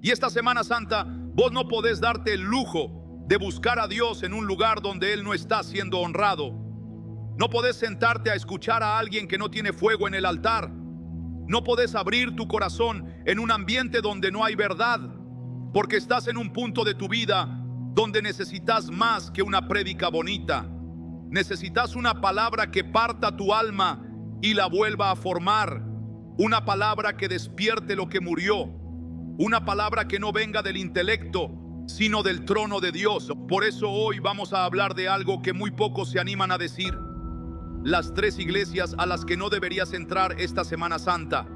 Y esta Semana Santa vos no podés darte el lujo de buscar a Dios en un lugar donde Él no está siendo honrado. No podés sentarte a escuchar a alguien que no tiene fuego en el altar. No podés abrir tu corazón en un ambiente donde no hay verdad, porque estás en un punto de tu vida donde necesitas más que una prédica bonita. Necesitas una palabra que parta tu alma y la vuelva a formar. Una palabra que despierte lo que murió. Una palabra que no venga del intelecto, sino del trono de Dios. Por eso hoy vamos a hablar de algo que muy pocos se animan a decir. Las 3 iglesias a las que no deberías entrar esta Semana Santa.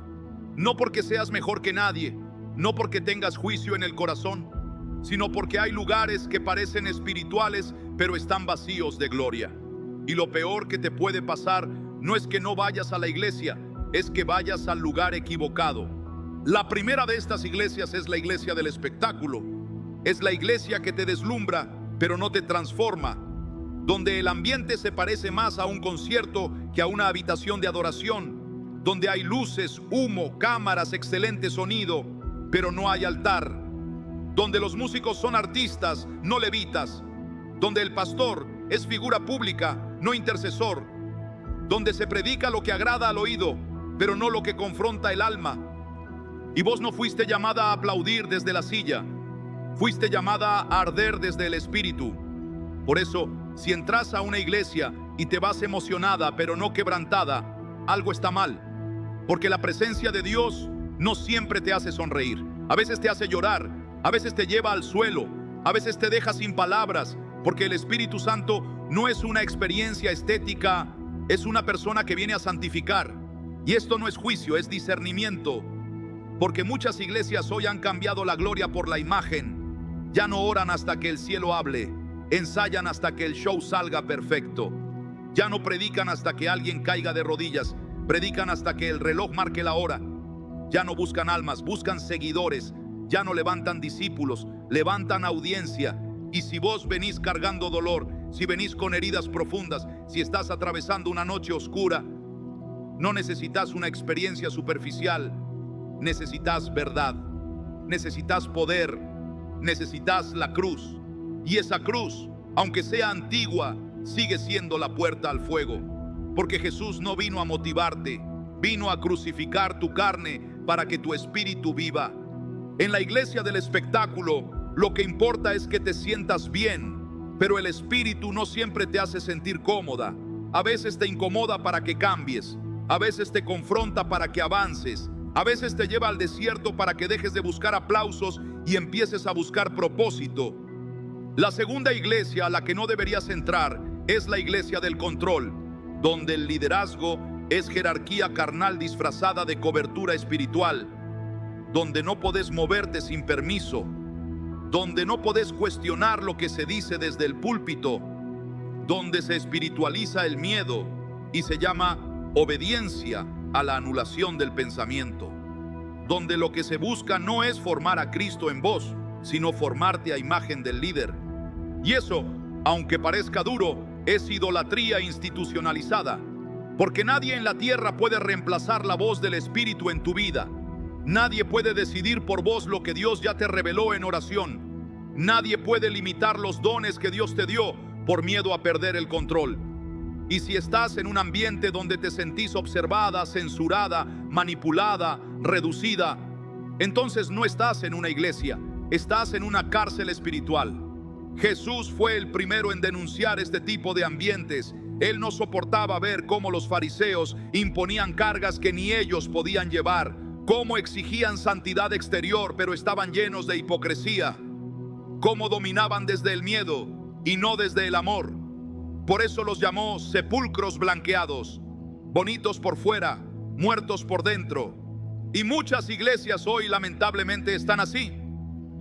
No porque seas mejor que nadie, no porque tengas juicio en el corazón, sino porque hay lugares que parecen espirituales, pero están vacíos de gloria. Y lo peor que te puede pasar no es que no vayas a la iglesia, es que vayas al lugar equivocado. La primera de estas iglesias es la iglesia del espectáculo. Es la iglesia que te deslumbra, pero no te transforma. Donde el ambiente se parece más a un concierto que a una habitación de adoración. Donde hay luces, humo, cámaras, excelente sonido, pero no hay altar. Donde los músicos son artistas, no levitas. Donde el pastor es figura pública, no intercesor. Donde se predica lo que agrada al oído, pero no lo que confronta el alma. Y vos no fuiste llamada a aplaudir desde la silla, fuiste llamada a arder desde el espíritu. Por eso, si entras a una iglesia y te vas emocionada pero no quebrantada, algo está mal. Porque la presencia de Dios no siempre te hace sonreír. A veces te hace llorar, a veces te lleva al suelo, a veces te deja sin palabras, porque el Espíritu Santo no es una experiencia estética, es una persona que viene a santificar. Y esto no es juicio, es discernimiento. Porque muchas iglesias hoy han cambiado la gloria por la imagen. Ya no oran hasta que el cielo hable, ensayan hasta que el show salga perfecto. Ya no predican hasta que alguien caiga de rodillas, predican hasta que el reloj marque la hora. Ya no buscan almas, buscan seguidores. Ya no levantan discípulos, levantan audiencia. Y si vos venís cargando dolor, si venís con heridas profundas, si estás atravesando una noche oscura, no necesitas una experiencia superficial, necesitas verdad, necesitas poder, necesitas la cruz. Y esa cruz, aunque sea antigua, sigue siendo la puerta al fuego. Porque Jesús no vino a motivarte, vino a crucificar tu carne para que tu espíritu viva. En la iglesia del espectáculo, lo que importa es que te sientas bien, pero el espíritu no siempre te hace sentir cómoda. A veces te incomoda para que cambies, a veces te confronta para que avances, a veces te lleva al desierto para que dejes de buscar aplausos y empieces a buscar propósito. La segunda iglesia a la que no deberías entrar es la iglesia del control, donde el liderazgo es jerarquía carnal disfrazada de cobertura espiritual, donde no podés moverte sin permiso, donde no podés cuestionar lo que se dice desde el púlpito, donde se espiritualiza el miedo y se llama obediencia a la anulación del pensamiento, donde lo que se busca no es formar a Cristo en vos, sino formarte a imagen del líder. Y eso, aunque parezca duro, es idolatría institucionalizada, porque nadie en la tierra puede reemplazar la voz del Espíritu en tu vida. Nadie puede decidir por vos lo que Dios ya te reveló en oración. Nadie puede limitar los dones que Dios te dio por miedo a perder el control. Y si estás en un ambiente donde te sentís observada, censurada, manipulada, reducida, entonces no estás en una iglesia, estás en una cárcel espiritual. Jesús fue el primero en denunciar este tipo de ambientes. Él no soportaba ver cómo los fariseos imponían cargas que ni ellos podían llevar, cómo exigían santidad exterior pero estaban llenos de hipocresía, cómo dominaban desde el miedo y no desde el amor. Por eso los llamó sepulcros blanqueados, bonitos por fuera, muertos por dentro. Y muchas iglesias hoy lamentablemente están así,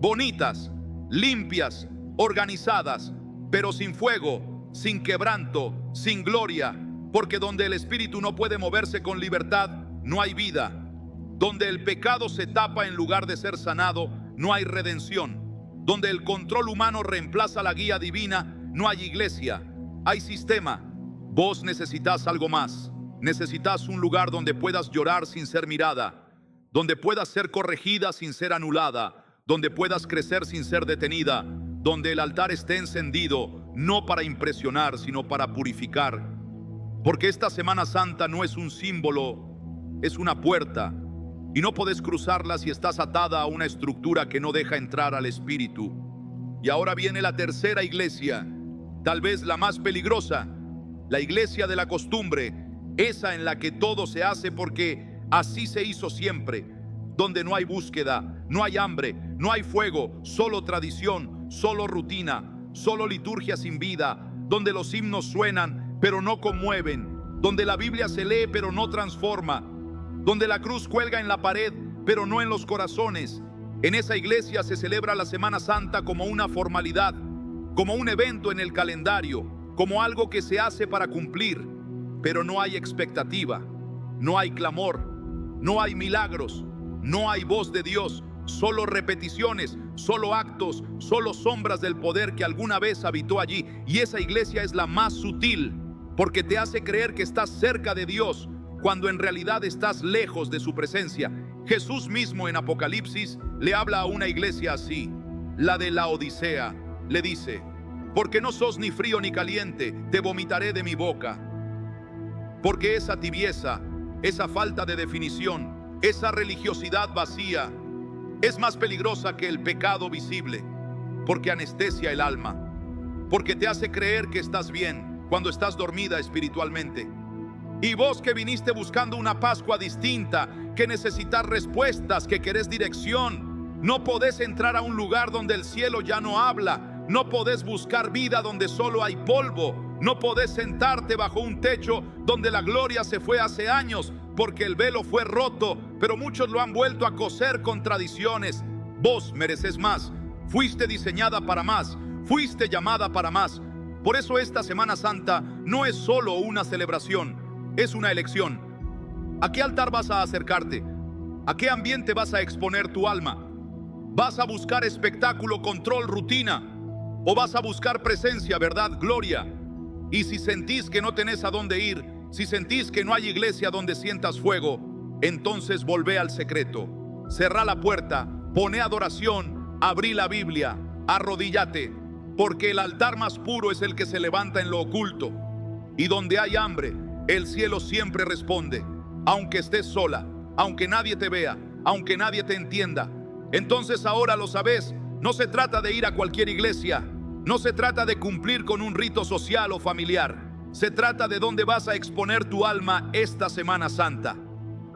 bonitas, limpias, organizadas, pero sin fuego, sin quebranto, sin gloria, porque donde el espíritu no puede moverse con libertad, no hay vida. Donde el pecado se tapa en lugar de ser sanado, no hay redención. Donde el control humano reemplaza la guía divina, no hay iglesia, hay sistema. Vos necesitas algo más. Necesitas un lugar donde puedas llorar sin ser mirada, donde puedas ser corregida sin ser anulada, donde puedas crecer sin ser detenida, donde el altar esté encendido, no para impresionar, sino para purificar. Porque esta Semana Santa no es un símbolo, es una puerta, y no puedes cruzarla si estás atada a una estructura que no deja entrar al Espíritu. Y ahora viene la tercera iglesia, tal vez la más peligrosa, la iglesia de la costumbre, esa en la que todo se hace porque así se hizo siempre, donde no hay búsqueda, no hay hambre, no hay fuego, solo tradición, solo rutina, solo liturgia sin vida, donde los himnos suenan pero no conmueven, donde la Biblia se lee pero no transforma, donde la cruz cuelga en la pared pero no en los corazones. En esa iglesia se celebra la Semana Santa como una formalidad, como un evento en el calendario, como algo que se hace para cumplir, pero no hay expectativa, no hay clamor, no hay milagros, no hay voz de Dios, solo repeticiones, solo actos, solo sombras del poder que alguna vez habitó allí. Y esa iglesia es la más sutil, porque te hace creer que estás cerca de Dios, cuando en realidad estás lejos de su presencia. Jesús mismo en Apocalipsis le habla a una iglesia así, la de la Odisea. Le dice: porque no sos ni frío ni caliente, te vomitaré de mi boca. Porque esa tibieza, esa falta de definición, esa religiosidad vacía, es más peligrosa que el pecado visible, porque anestesia el alma, porque te hace creer que estás bien cuando estás dormida espiritualmente. Y vos que viniste buscando una Pascua distinta, que necesitas respuestas, que querés dirección, no podés entrar a un lugar donde el cielo ya no habla, no podés buscar vida donde solo hay polvo, no podés sentarte bajo un techo donde la gloria se fue hace años, porque el velo fue roto, pero muchos lo han vuelto a coser con tradiciones. Vos mereces más, fuiste diseñada para más, fuiste llamada para más. Por eso esta Semana Santa no es solo una celebración, es una elección. ¿A qué altar vas a acercarte? ¿A qué ambiente vas a exponer tu alma? ¿Vas a buscar espectáculo, control, rutina? ¿O vas a buscar presencia, verdad, gloria? Y si sentís que no tenés a dónde ir, si sentís que no hay iglesia donde sientas fuego, entonces volvé al secreto. Cerrá la puerta, poné adoración, abrí la Biblia, arrodíllate, porque el altar más puro es el que se levanta en lo oculto. Y donde hay hambre, el cielo siempre responde, aunque estés sola, aunque nadie te vea, aunque nadie te entienda. Entonces ahora lo sabés, no se trata de ir a cualquier iglesia, no se trata de cumplir con un rito social o familiar. Se trata de dónde vas a exponer tu alma esta Semana Santa.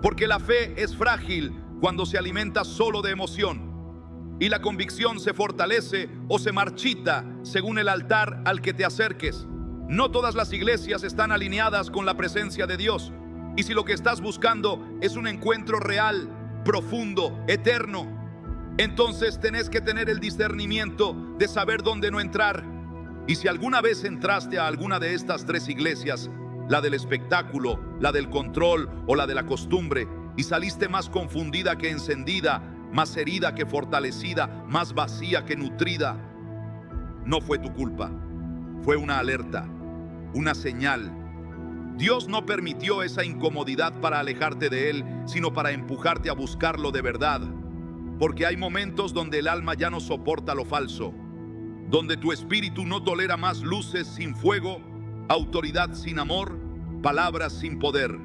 Porque la fe es frágil cuando se alimenta solo de emoción. Y la convicción se fortalece o se marchita según el altar al que te acerques. No todas las iglesias están alineadas con la presencia de Dios. Y si lo que estás buscando es un encuentro real, profundo, eterno, entonces tenés que tener el discernimiento de saber dónde no entrar. Y si alguna vez entraste a alguna de estas tres iglesias, la del espectáculo, la del control o la de la costumbre, y saliste más confundida que encendida, más herida que fortalecida, más vacía que nutrida, no fue tu culpa, fue una alerta, una señal. Dios no permitió esa incomodidad para alejarte de Él, sino para empujarte a buscarlo de verdad. Porque hay momentos donde el alma ya no soporta lo falso, donde tu espíritu no tolera más luces sin fuego, autoridad sin amor, palabras sin poder.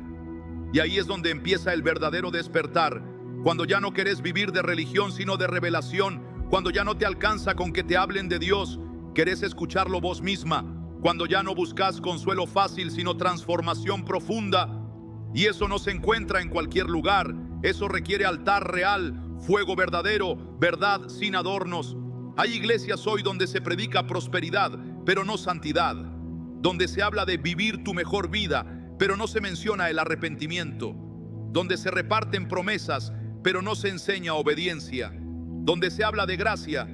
Y ahí es donde empieza el verdadero despertar, cuando ya no querés vivir de religión sino de revelación, cuando ya no te alcanza con que te hablen de Dios, querés escucharlo vos misma, cuando ya no buscas consuelo fácil sino transformación profunda. Y eso no se encuentra en cualquier lugar, eso requiere altar real, fuego verdadero, verdad sin adornos. Hay iglesias hoy donde se predica prosperidad, pero no santidad, donde se habla de vivir tu mejor vida, pero no se menciona el arrepentimiento, donde se reparten promesas, pero no se enseña obediencia, donde se habla de gracia,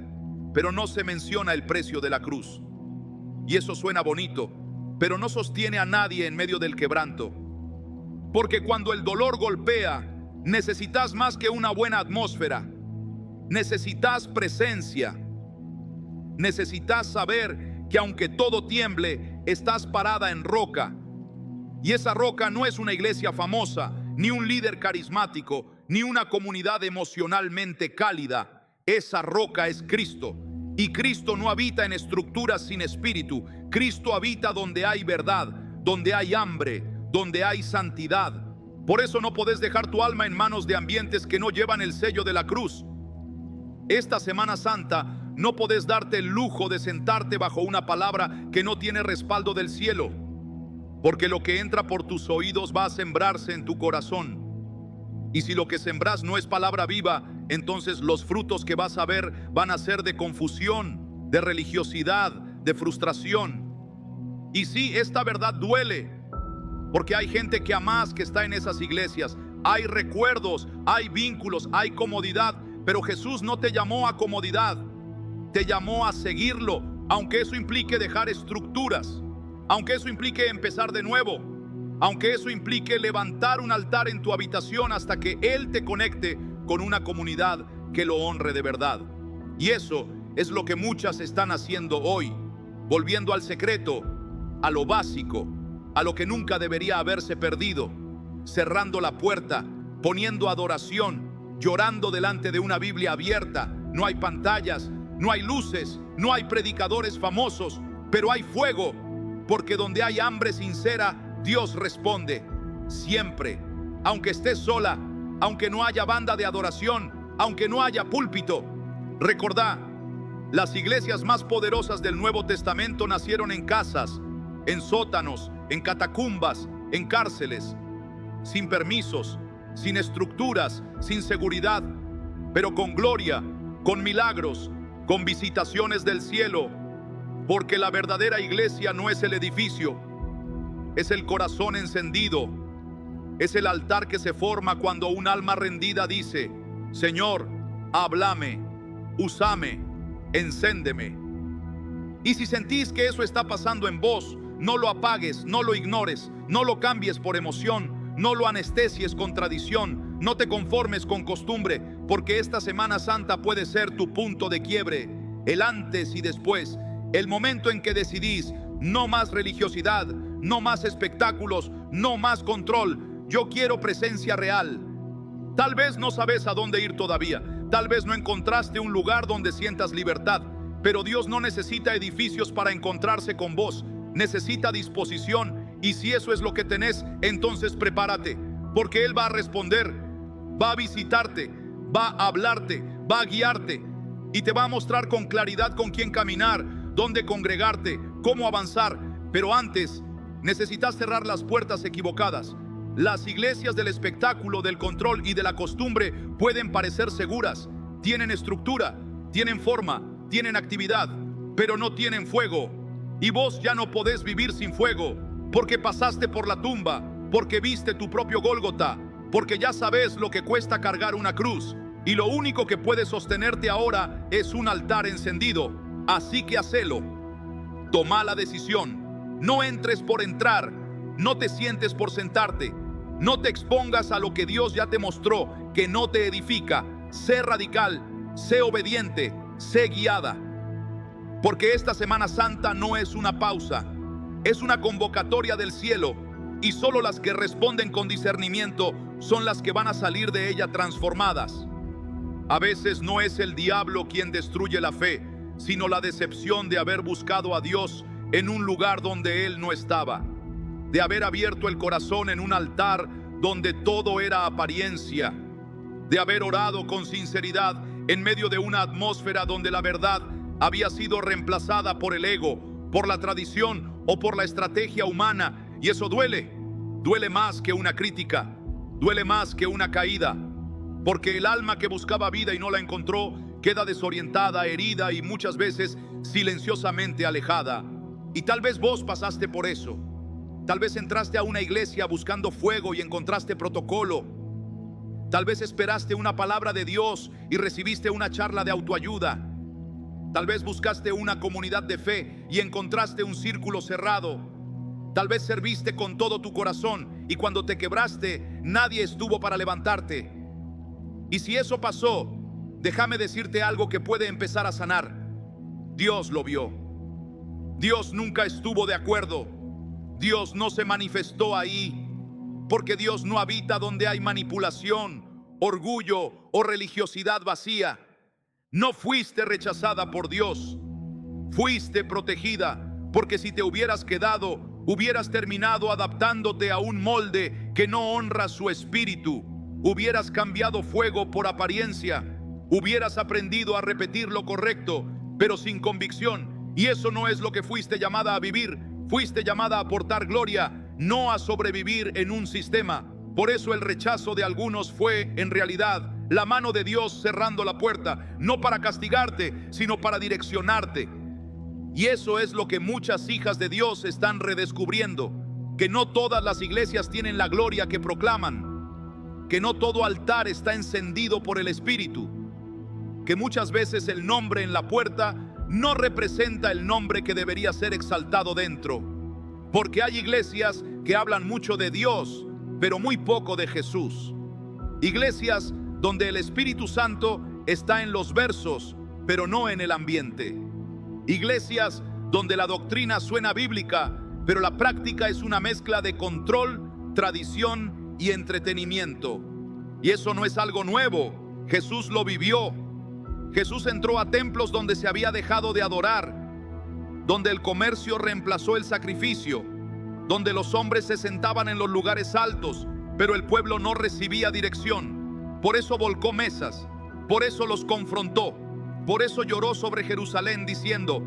pero no se menciona el precio de la cruz. Y eso suena bonito, pero no sostiene a nadie en medio del quebranto. Porque cuando el dolor golpea, necesitas más que una buena atmósfera. Necesitas presencia. Necesitas saber que aunque todo tiemble, estás parada en roca. Y esa roca no es una iglesia famosa, ni un líder carismático, ni una comunidad emocionalmente cálida. esa roca es Cristo. Y Cristo no habita en estructuras sin espíritu. Cristo habita donde hay verdad, donde hay hambre, donde hay santidad. Por eso no podés dejar tu alma en manos de ambientes que no llevan el sello de la cruz. Esta Semana Santa no podés darte el lujo de sentarte bajo una palabra que no tiene respaldo del cielo, porque lo que entra por tus oídos va a sembrarse en tu corazón. Y si lo que sembras no es palabra viva, entonces los frutos que vas a ver van a ser de confusión, de religiosidad, de frustración. Y sí, esta verdad duele, porque hay gente que amás que está en esas iglesias. Hay recuerdos, hay vínculos, hay comodidad, pero Jesús no te llamó a comodidad, te llamó a seguirlo, aunque eso implique dejar estructuras, aunque eso implique empezar de nuevo, aunque eso implique levantar un altar en tu habitación hasta que Él te conecte con una comunidad que lo honre de verdad. Y eso es lo que muchas están haciendo hoy, volviendo al secreto, a lo básico, a lo que nunca debería haberse perdido, cerrando la puerta, poniendo adoración, llorando delante de una Biblia abierta. No hay pantallas, no hay luces, no hay predicadores famosos, pero hay fuego, porque donde hay hambre sincera, Dios responde siempre. Aunque estés sola, aunque no haya banda de adoración, aunque no haya púlpito, recordá, las iglesias más poderosas del Nuevo Testamento nacieron en casas, en sótanos, en catacumbas, en cárceles, sin permisos, sin estructuras, sin seguridad, pero con gloria, con milagros, con visitaciones del cielo, porque la verdadera iglesia no es el edificio, es el corazón encendido, es el altar que se forma cuando un alma rendida dice: Señor, háblame, úsame, encéndeme. Y si sentís que eso está pasando en vos, no lo apagues, no lo ignores, no lo cambies por emoción, no lo anestesies con tradición, no te conformes con costumbre, porque esta Semana Santa puede ser tu punto de quiebre, el antes y después, el momento en que decidís: no más religiosidad, no más espectáculos, no más control. Yo quiero presencia real. Tal vez no sabes a dónde ir todavía, tal vez no encontraste un lugar donde sientas libertad, pero Dios no necesita edificios para encontrarse con vos, necesita disposición. Y si eso es lo que tenés, entonces prepárate, porque Él va a responder, va a visitarte, va a hablarte, va a guiarte y te va a mostrar con claridad con quién caminar, dónde congregarte, cómo avanzar. Pero antes necesitas cerrar las puertas equivocadas. Las iglesias del espectáculo, del control y de la costumbre pueden parecer seguras, tienen estructura, tienen forma, tienen actividad, pero no tienen fuego. Y vos ya no podés vivir sin fuego, porque pasaste por la tumba, porque viste tu propio Gólgota, porque ya sabes lo que cuesta cargar una cruz, y lo único que puede sostenerte ahora es un altar encendido. Así que hacelo, toma la decisión, no entres por entrar, no te sientes por sentarte, no te expongas a lo que Dios ya te mostró que no te edifica. Sé radical, sé obediente, sé guiada, porque esta Semana Santa no es una pausa, es una convocatoria del cielo, y solo las que responden con discernimiento son las que van a salir de ella transformadas. A veces no es el diablo quien destruye la fe, sino la decepción de haber buscado a Dios en un lugar donde Él no estaba, de haber abierto el corazón en un altar donde todo era apariencia, de haber orado con sinceridad en medio de una atmósfera donde la verdad había sido reemplazada por el ego, por la tradición o por la estrategia humana. Y eso duele, duele más que una crítica, duele más que una caída, porque el alma que buscaba vida y no la encontró queda desorientada, herida y muchas veces silenciosamente alejada. Y tal vez vos pasaste por eso. Tal vez entraste a una iglesia buscando fuego y encontraste protocolo. Tal vez esperaste una palabra de Dios y recibiste una charla de autoayuda. Tal vez buscaste una comunidad de fe y encontraste un círculo cerrado. Tal vez serviste con todo tu corazón y cuando te quebraste, nadie estuvo para levantarte. Y si eso pasó, déjame decirte algo que puede empezar a sanar. Dios lo vio. Dios nunca estuvo de acuerdo. Dios no se manifestó ahí, porque Dios no habita donde hay manipulación, orgullo o religiosidad vacía. No fuiste rechazada por Dios, fuiste protegida, porque si te hubieras quedado, hubieras terminado adaptándote a un molde que no honra su espíritu. Hubieras cambiado fuego por apariencia, hubieras aprendido a repetir lo correcto, pero sin convicción. Y eso no es lo que fuiste llamada a vivir. Fuiste llamada a aportar gloria, no a sobrevivir en un sistema. Por eso el rechazo de algunos fue, en realidad, la mano de Dios cerrando la puerta, no para castigarte, sino para direccionarte. Y eso es lo que muchas hijas de Dios están redescubriendo, que no todas las iglesias tienen la gloria que proclaman, que no todo altar está encendido por el Espíritu, que muchas veces el nombre en la puerta no representa el nombre que debería ser exaltado dentro, porque hay iglesias que hablan mucho de Dios, pero muy poco de Jesús. Iglesias donde el Espíritu Santo está en los versos, pero no en el ambiente. Iglesias donde la doctrina suena bíblica, pero la práctica es una mezcla de control, tradición y entretenimiento. Y eso no es algo nuevo. Jesús lo vivió. Jesús entró a templos donde se había dejado de adorar, donde el comercio reemplazó el sacrificio, donde los hombres se sentaban en los lugares altos, pero el pueblo no recibía dirección. Por eso volcó mesas, por eso los confrontó, por eso lloró sobre Jerusalén diciendo: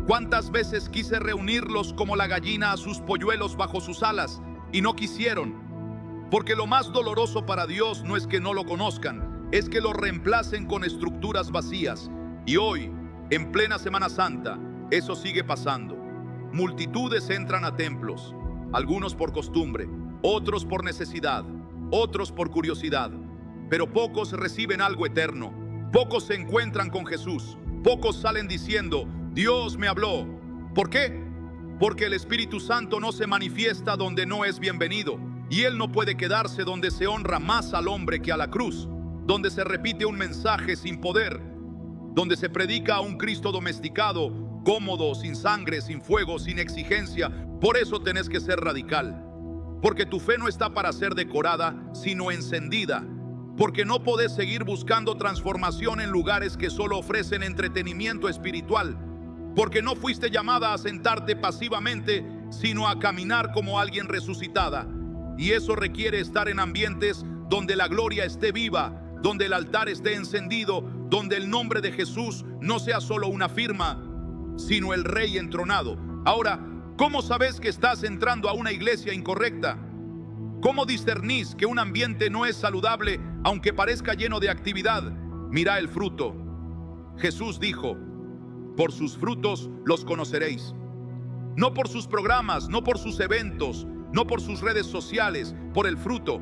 ¿cuántas veces quise reunirlos como la gallina a sus polluelos bajo sus alas, y no quisieron? Porque lo más doloroso para Dios no es que no lo conozcan, es que lo reemplacen con estructuras vacías. Y hoy, en plena Semana Santa, eso sigue pasando. Multitudes entran a templos, algunos por costumbre, otros por necesidad, otros por curiosidad. Pero pocos reciben algo eterno, pocos se encuentran con Jesús, pocos salen diciendo: Dios me habló. ¿Por qué? Porque el Espíritu Santo no se manifiesta donde no es bienvenido, y Él no puede quedarse donde se honra más al hombre que a la cruz, donde se repite un mensaje sin poder, donde se predica a un Cristo domesticado, cómodo, sin sangre, sin fuego, sin exigencia. Por eso tenés que ser radical, porque tu fe no está para ser decorada, sino encendida. Porque no podés seguir buscando transformación en lugares que solo ofrecen entretenimiento espiritual. Porque no fuiste llamada a sentarte pasivamente, sino a caminar como alguien resucitada. Y eso requiere estar en ambientes donde la gloria esté viva, donde el altar esté encendido, donde el nombre de Jesús no sea solo una firma, sino el Rey entronado. Ahora, ¿cómo sabes que estás entrando a una iglesia incorrecta? ¿Cómo discernís que un ambiente no es saludable aunque parezca lleno de actividad? Mira el fruto. Jesús dijo: por sus frutos los conoceréis. No por sus programas, no por sus eventos, no por sus redes sociales, por el fruto.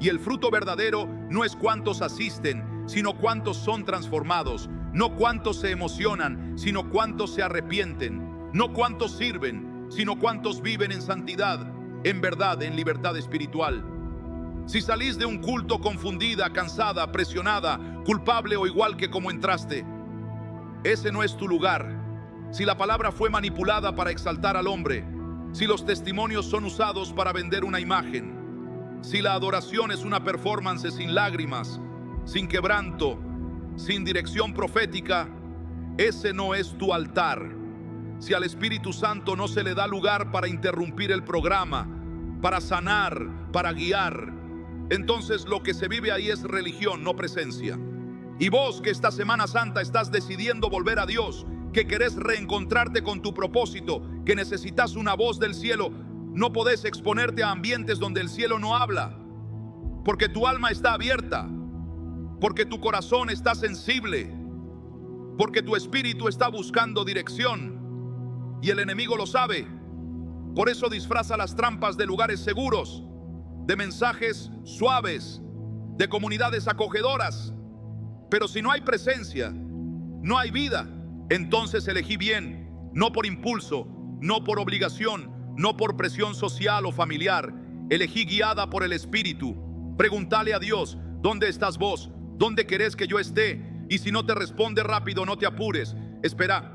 Y el fruto verdadero no es cuántos asisten, sino cuántos son transformados. No cuántos se emocionan, sino cuántos se arrepienten. No cuántos sirven, sino cuántos viven en santidad, en verdad, en libertad espiritual. Si salís de un culto confundida, cansada, presionada, culpable o igual que como entraste, ese no es tu lugar. Si la palabra fue manipulada para exaltar al hombre, si los testimonios son usados para vender una imagen, si la adoración es una performance sin lágrimas, sin quebranto, sin dirección profética, ese no es tu altar. Si al Espíritu Santo no se le da lugar para interrumpir el programa, para sanar, para guiar, entonces lo que se vive ahí es religión, no presencia. Y vos que esta Semana Santa estás decidiendo volver a Dios, que querés reencontrarte con tu propósito, que necesitas una voz del cielo, no podés exponerte a ambientes donde el cielo no habla, porque tu alma está abierta, porque tu corazón está sensible, porque tu espíritu está buscando dirección, y el enemigo lo sabe. Por eso disfraza las trampas de lugares seguros, de mensajes suaves, de comunidades acogedoras. Pero si no hay presencia, no hay vida. Entonces elegí bien, no por impulso, no por obligación, no por presión social o familiar. Elegí guiada por el Espíritu. Pregúntale a Dios: ¿dónde estás vos? ¿Dónde querés que yo esté? Y si no te responde rápido, no te apures. Espera,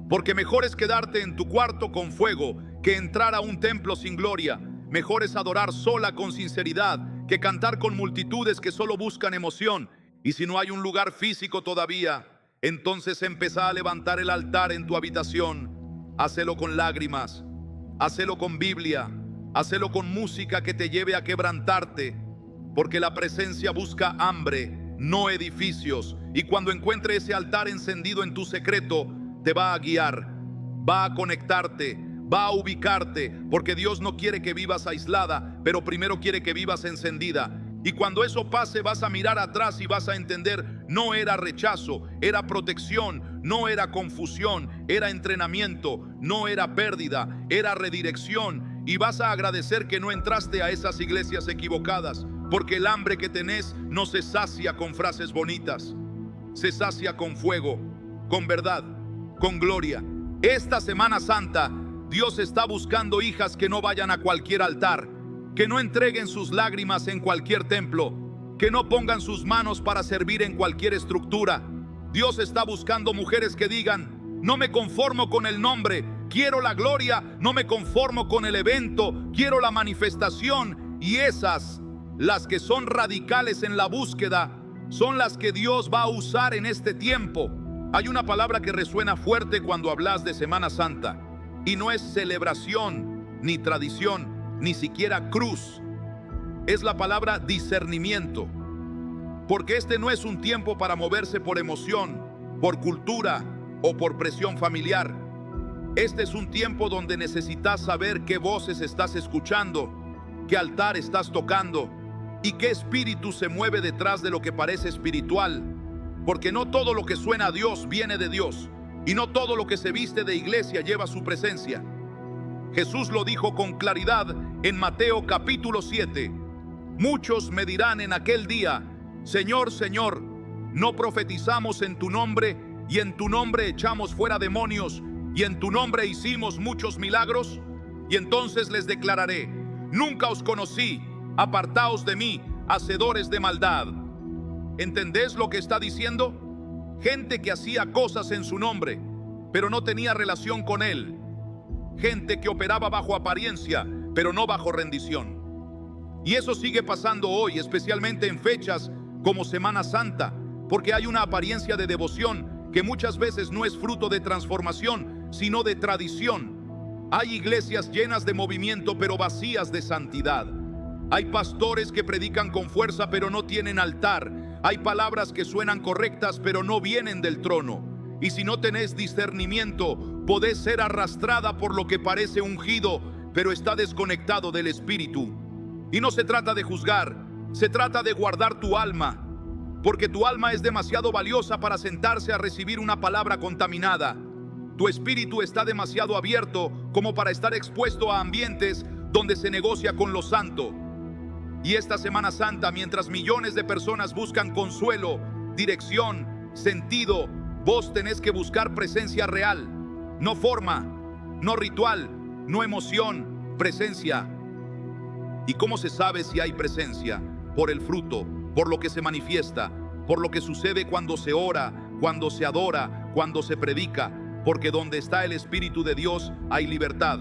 porque mejor es quedarte en tu cuarto con fuego que entrar a un templo sin gloria. Mejor es adorar sola con sinceridad que cantar con multitudes que solo buscan emoción. Y si no hay un lugar físico todavía, entonces empezá a levantar el altar en tu habitación. Hacelo con lágrimas, hacelo con Biblia, hacelo con música que te lleve a quebrantarte, porque la presencia busca hambre, no edificios. Y cuando encuentre ese altar encendido en tu secreto, te va a guiar, va a conectarte, va a ubicarte, porque Dios no quiere que vivas aislada, pero primero quiere que vivas encendida. Y cuando eso pase, vas a mirar atrás y vas a entender, no era rechazo, era protección, no era confusión, era entrenamiento, no era pérdida, era redirección. Y vas a agradecer que no entraste a esas iglesias equivocadas, porque el hambre que tenés no se sacia con frases bonitas, se sacia con fuego, con verdad, con gloria. Esta Semana Santa, Dios está buscando hijas que no vayan a cualquier altar, que no entreguen sus lágrimas en cualquier templo, que no pongan sus manos para servir en cualquier estructura. Dios está buscando mujeres que digan, no me conformo con el nombre, quiero la gloria, no me conformo con el evento, quiero la manifestación. Y esas, las que son radicales en la búsqueda, son las que Dios va a usar en este tiempo. Hay una palabra que resuena fuerte cuando hablas de Semana Santa, y no es celebración, ni tradición, ni siquiera cruz. Es la palabra discernimiento, porque este no es un tiempo para moverse por emoción, por cultura o por presión familiar. Este es un tiempo donde necesitas saber qué voces estás escuchando, qué altar estás tocando y qué espíritu se mueve detrás de lo que parece espiritual, porque no todo lo que suena a Dios viene de Dios, y no todo lo que se viste de iglesia lleva su presencia. Jesús lo dijo con claridad en Mateo capítulo 7. Muchos me dirán en aquel día, Señor, Señor, ¿no profetizamos en tu nombre y en tu nombre echamos fuera demonios y en tu nombre hicimos muchos milagros? Y entonces les declararé, nunca os conocí, apartaos de mí, hacedores de maldad. ¿Entendés lo que está diciendo? Gente que hacía cosas en su nombre, pero no tenía relación con él. Gente que operaba bajo apariencia, pero no bajo rendición. Y eso sigue pasando hoy, especialmente en fechas como Semana Santa, porque hay una apariencia de devoción que muchas veces no es fruto de transformación, sino de tradición. Hay iglesias llenas de movimiento, pero vacías de santidad. Hay pastores que predican con fuerza, pero no tienen altar. Hay palabras que suenan correctas, pero no vienen del trono. Y si no tenés discernimiento, podés ser arrastrada por lo que parece ungido, pero está desconectado del Espíritu. Y no se trata de juzgar, se trata de guardar tu alma, porque tu alma es demasiado valiosa para sentarse a recibir una palabra contaminada. Tu espíritu está demasiado abierto como para estar expuesto a ambientes donde se negocia con lo santo. Y esta Semana Santa, mientras millones de personas buscan consuelo, dirección, sentido, vos tenés que buscar presencia real, no forma, no ritual, no emoción, presencia. ¿Y cómo se sabe si hay presencia? Por el fruto, por lo que se manifiesta, por lo que sucede cuando se ora, cuando se adora, cuando se predica, porque donde está el Espíritu de Dios hay libertad,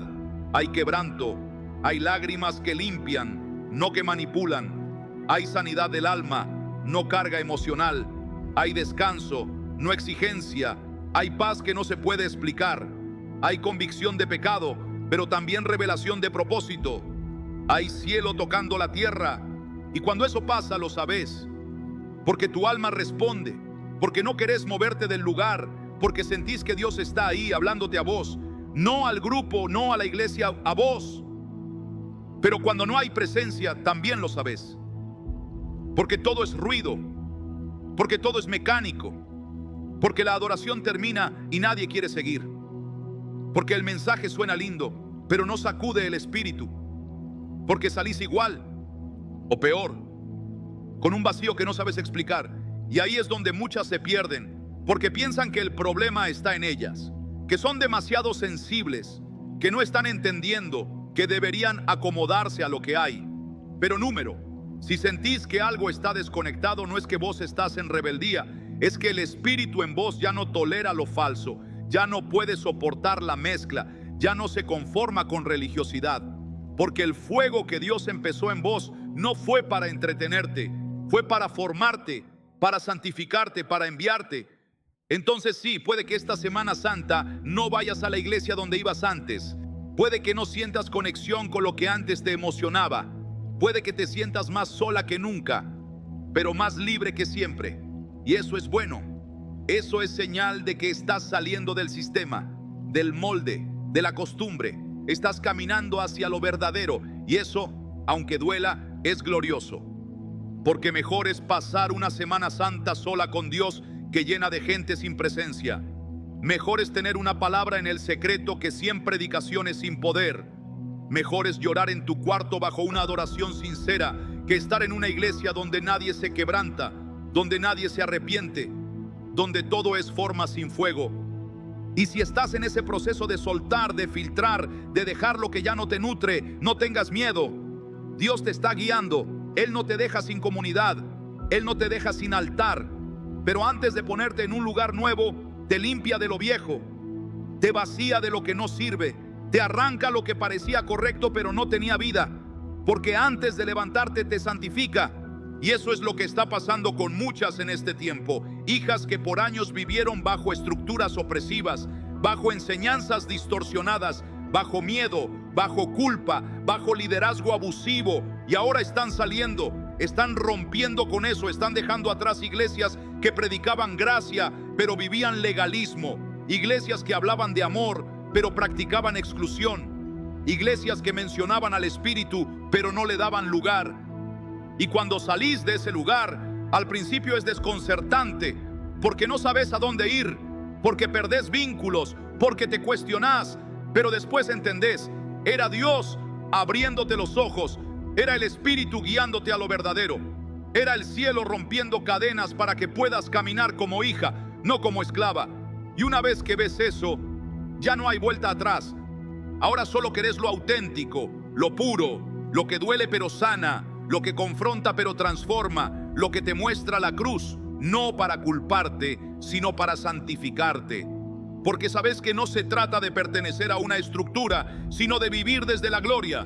hay quebranto, hay lágrimas que limpian, no que manipulan, hay sanidad del alma, no carga emocional, hay descanso, no exigencia, hay paz que no se puede explicar, hay convicción de pecado, pero también revelación de propósito, hay cielo tocando la tierra, y cuando eso pasa lo sabes, porque tu alma responde, porque no querés moverte del lugar, porque sentís que Dios está ahí hablándote a vos, no al grupo, no a la iglesia, a vos. Pero cuando no hay presencia, también lo sabes, porque todo es ruido, porque todo es mecánico, porque la adoración termina y nadie quiere seguir, porque el mensaje suena lindo, pero no sacude el espíritu, porque salís igual o peor, con un vacío que no sabes explicar. Y ahí es donde muchas se pierden, porque piensan que el problema está en ellas, que son demasiado sensibles, que no están entendiendo, que deberían acomodarse a lo que hay. Pero número, si sentís que algo está desconectado, no es que vos estás en rebeldía, es que el espíritu en vos ya no tolera lo falso, ya no puede soportar la mezcla, ya no se conforma con religiosidad, porque el fuego que Dios empezó en vos no fue para entretenerte, fue para formarte, para santificarte, para enviarte. Entonces sí, puede que esta Semana Santa no vayas a la iglesia donde ibas antes. Puede que no sientas conexión con lo que antes te emocionaba. Puede que te sientas más sola que nunca, pero más libre que siempre. Y eso es bueno. Eso es señal de que estás saliendo del sistema, del molde, de la costumbre. Estás caminando hacia lo verdadero. Y eso, aunque duela, es glorioso. Porque mejor es pasar una Semana Santa sola con Dios que llena de gente sin presencia. Mejor es tener una palabra en el secreto que 100 predicaciones sin poder. Mejor es llorar en tu cuarto bajo una adoración sincera que estar en una iglesia donde nadie se quebranta, donde nadie se arrepiente, donde todo es forma sin fuego. Y si estás en ese proceso de soltar, de filtrar, de dejar lo que ya no te nutre, no tengas miedo. Dios te está guiando. Él no te deja sin comunidad. Él no te deja sin altar. Pero antes de ponerte en un lugar nuevo, te limpia de lo viejo, te vacía de lo que no sirve, te arranca lo que parecía correcto pero no tenía vida, porque antes de levantarte te santifica. Y eso es lo que está pasando con muchas en este tiempo, hijas que por años vivieron bajo estructuras opresivas, bajo enseñanzas distorsionadas, bajo miedo, bajo culpa, bajo liderazgo abusivo, y ahora están saliendo, están rompiendo con eso, están dejando atrás iglesias que predicaban gracia, pero vivían legalismo, iglesias que hablaban de amor, pero practicaban exclusión, iglesias que mencionaban al Espíritu, pero no le daban lugar. Y cuando salís de ese lugar, al principio es desconcertante, porque no sabes a dónde ir, porque perdés vínculos, porque te cuestionás, pero después entendés, era Dios abriéndote los ojos, era el Espíritu guiándote a lo verdadero, era el cielo rompiendo cadenas para que puedas caminar como hija, no como esclava. Y una vez que ves eso, ya no hay vuelta atrás. Ahora solo querés lo auténtico, lo puro, lo que duele pero sana, lo que confronta pero transforma, lo que te muestra la cruz, no para culparte, sino para santificarte. Porque sabes que no se trata de pertenecer a una estructura, sino de vivir desde la gloria.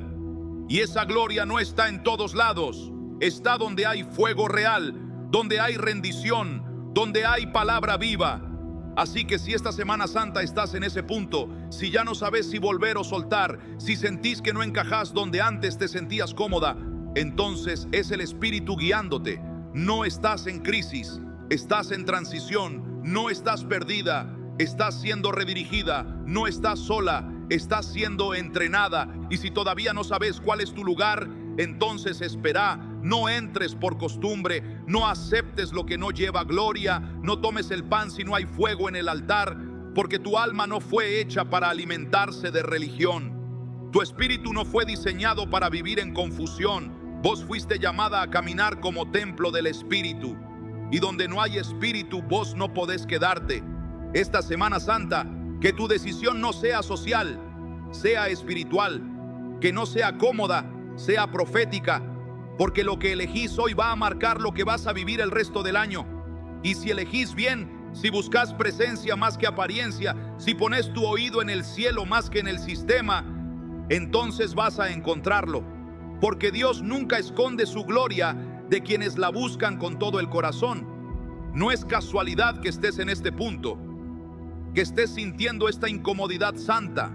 Y esa gloria no está en todos lados, está donde hay fuego real, donde hay rendición, donde hay palabra viva. Así que si esta Semana Santa estás en ese punto, si ya no sabes si volver o soltar, si sentís que no encajás donde antes te sentías cómoda, entonces es el Espíritu guiándote. No estás en crisis, estás en transición, no estás perdida, estás siendo redirigida, no estás sola, estás siendo entrenada. Y si todavía no sabes cuál es tu lugar, entonces espera, no entres por costumbre, no aceptes lo que no lleva gloria, no tomes el pan si no hay fuego en el altar, porque tu alma no fue hecha para alimentarse de religión. Tu espíritu no fue diseñado para vivir en confusión. Vos fuiste llamada a caminar como templo del Espíritu. Y donde no hay espíritu, vos no podés quedarte. Esta Semana Santa, que tu decisión no sea social, sea espiritual, que no sea cómoda, sea profética, porque lo que elegís hoy va a marcar lo que vas a vivir el resto del año. Y si elegís bien, si buscas presencia más que apariencia, si pones tu oído en el cielo más que en el sistema, entonces vas a encontrarlo. Porque Dios nunca esconde su gloria de quienes la buscan con todo el corazón. No es casualidad que estés en este punto, que estés sintiendo esta incomodidad santa,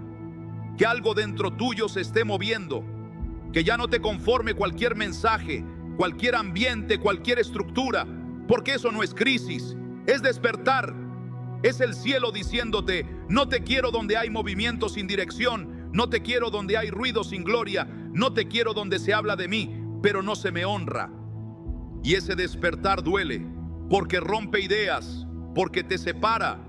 que algo dentro tuyo se esté moviendo, que ya no te conforme cualquier mensaje, cualquier ambiente, cualquier estructura, porque eso no es crisis, es despertar. Es el cielo diciéndote: no te quiero donde hay movimiento sin dirección, no te quiero donde hay ruido sin gloria, no te quiero donde se habla de mí, pero no se me honra. Y ese despertar duele, porque rompe ideas, porque te separa,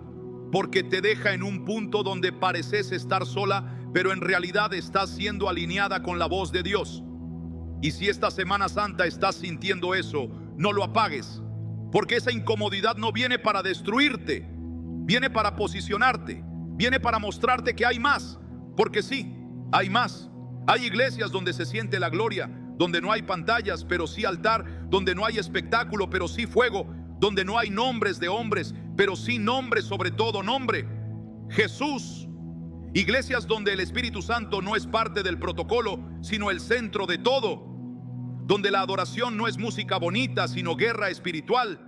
porque te deja en un punto donde pareces estar sola, pero en realidad estás siendo alineada con la voz de Dios. Y si esta Semana Santa estás sintiendo eso, no lo apagues, porque esa incomodidad no viene para destruirte, viene para posicionarte, viene para mostrarte que hay más, porque sí, hay más. Hay iglesias donde se siente la gloria, donde no hay pantallas, pero sí altar, donde no hay espectáculo, pero sí fuego, donde no hay nombres de hombres, pero sí nombre, sobre todo nombre: Jesús. Iglesias donde el Espíritu Santo no es parte del protocolo, sino el centro de todo. Donde la adoración no es música bonita, sino guerra espiritual.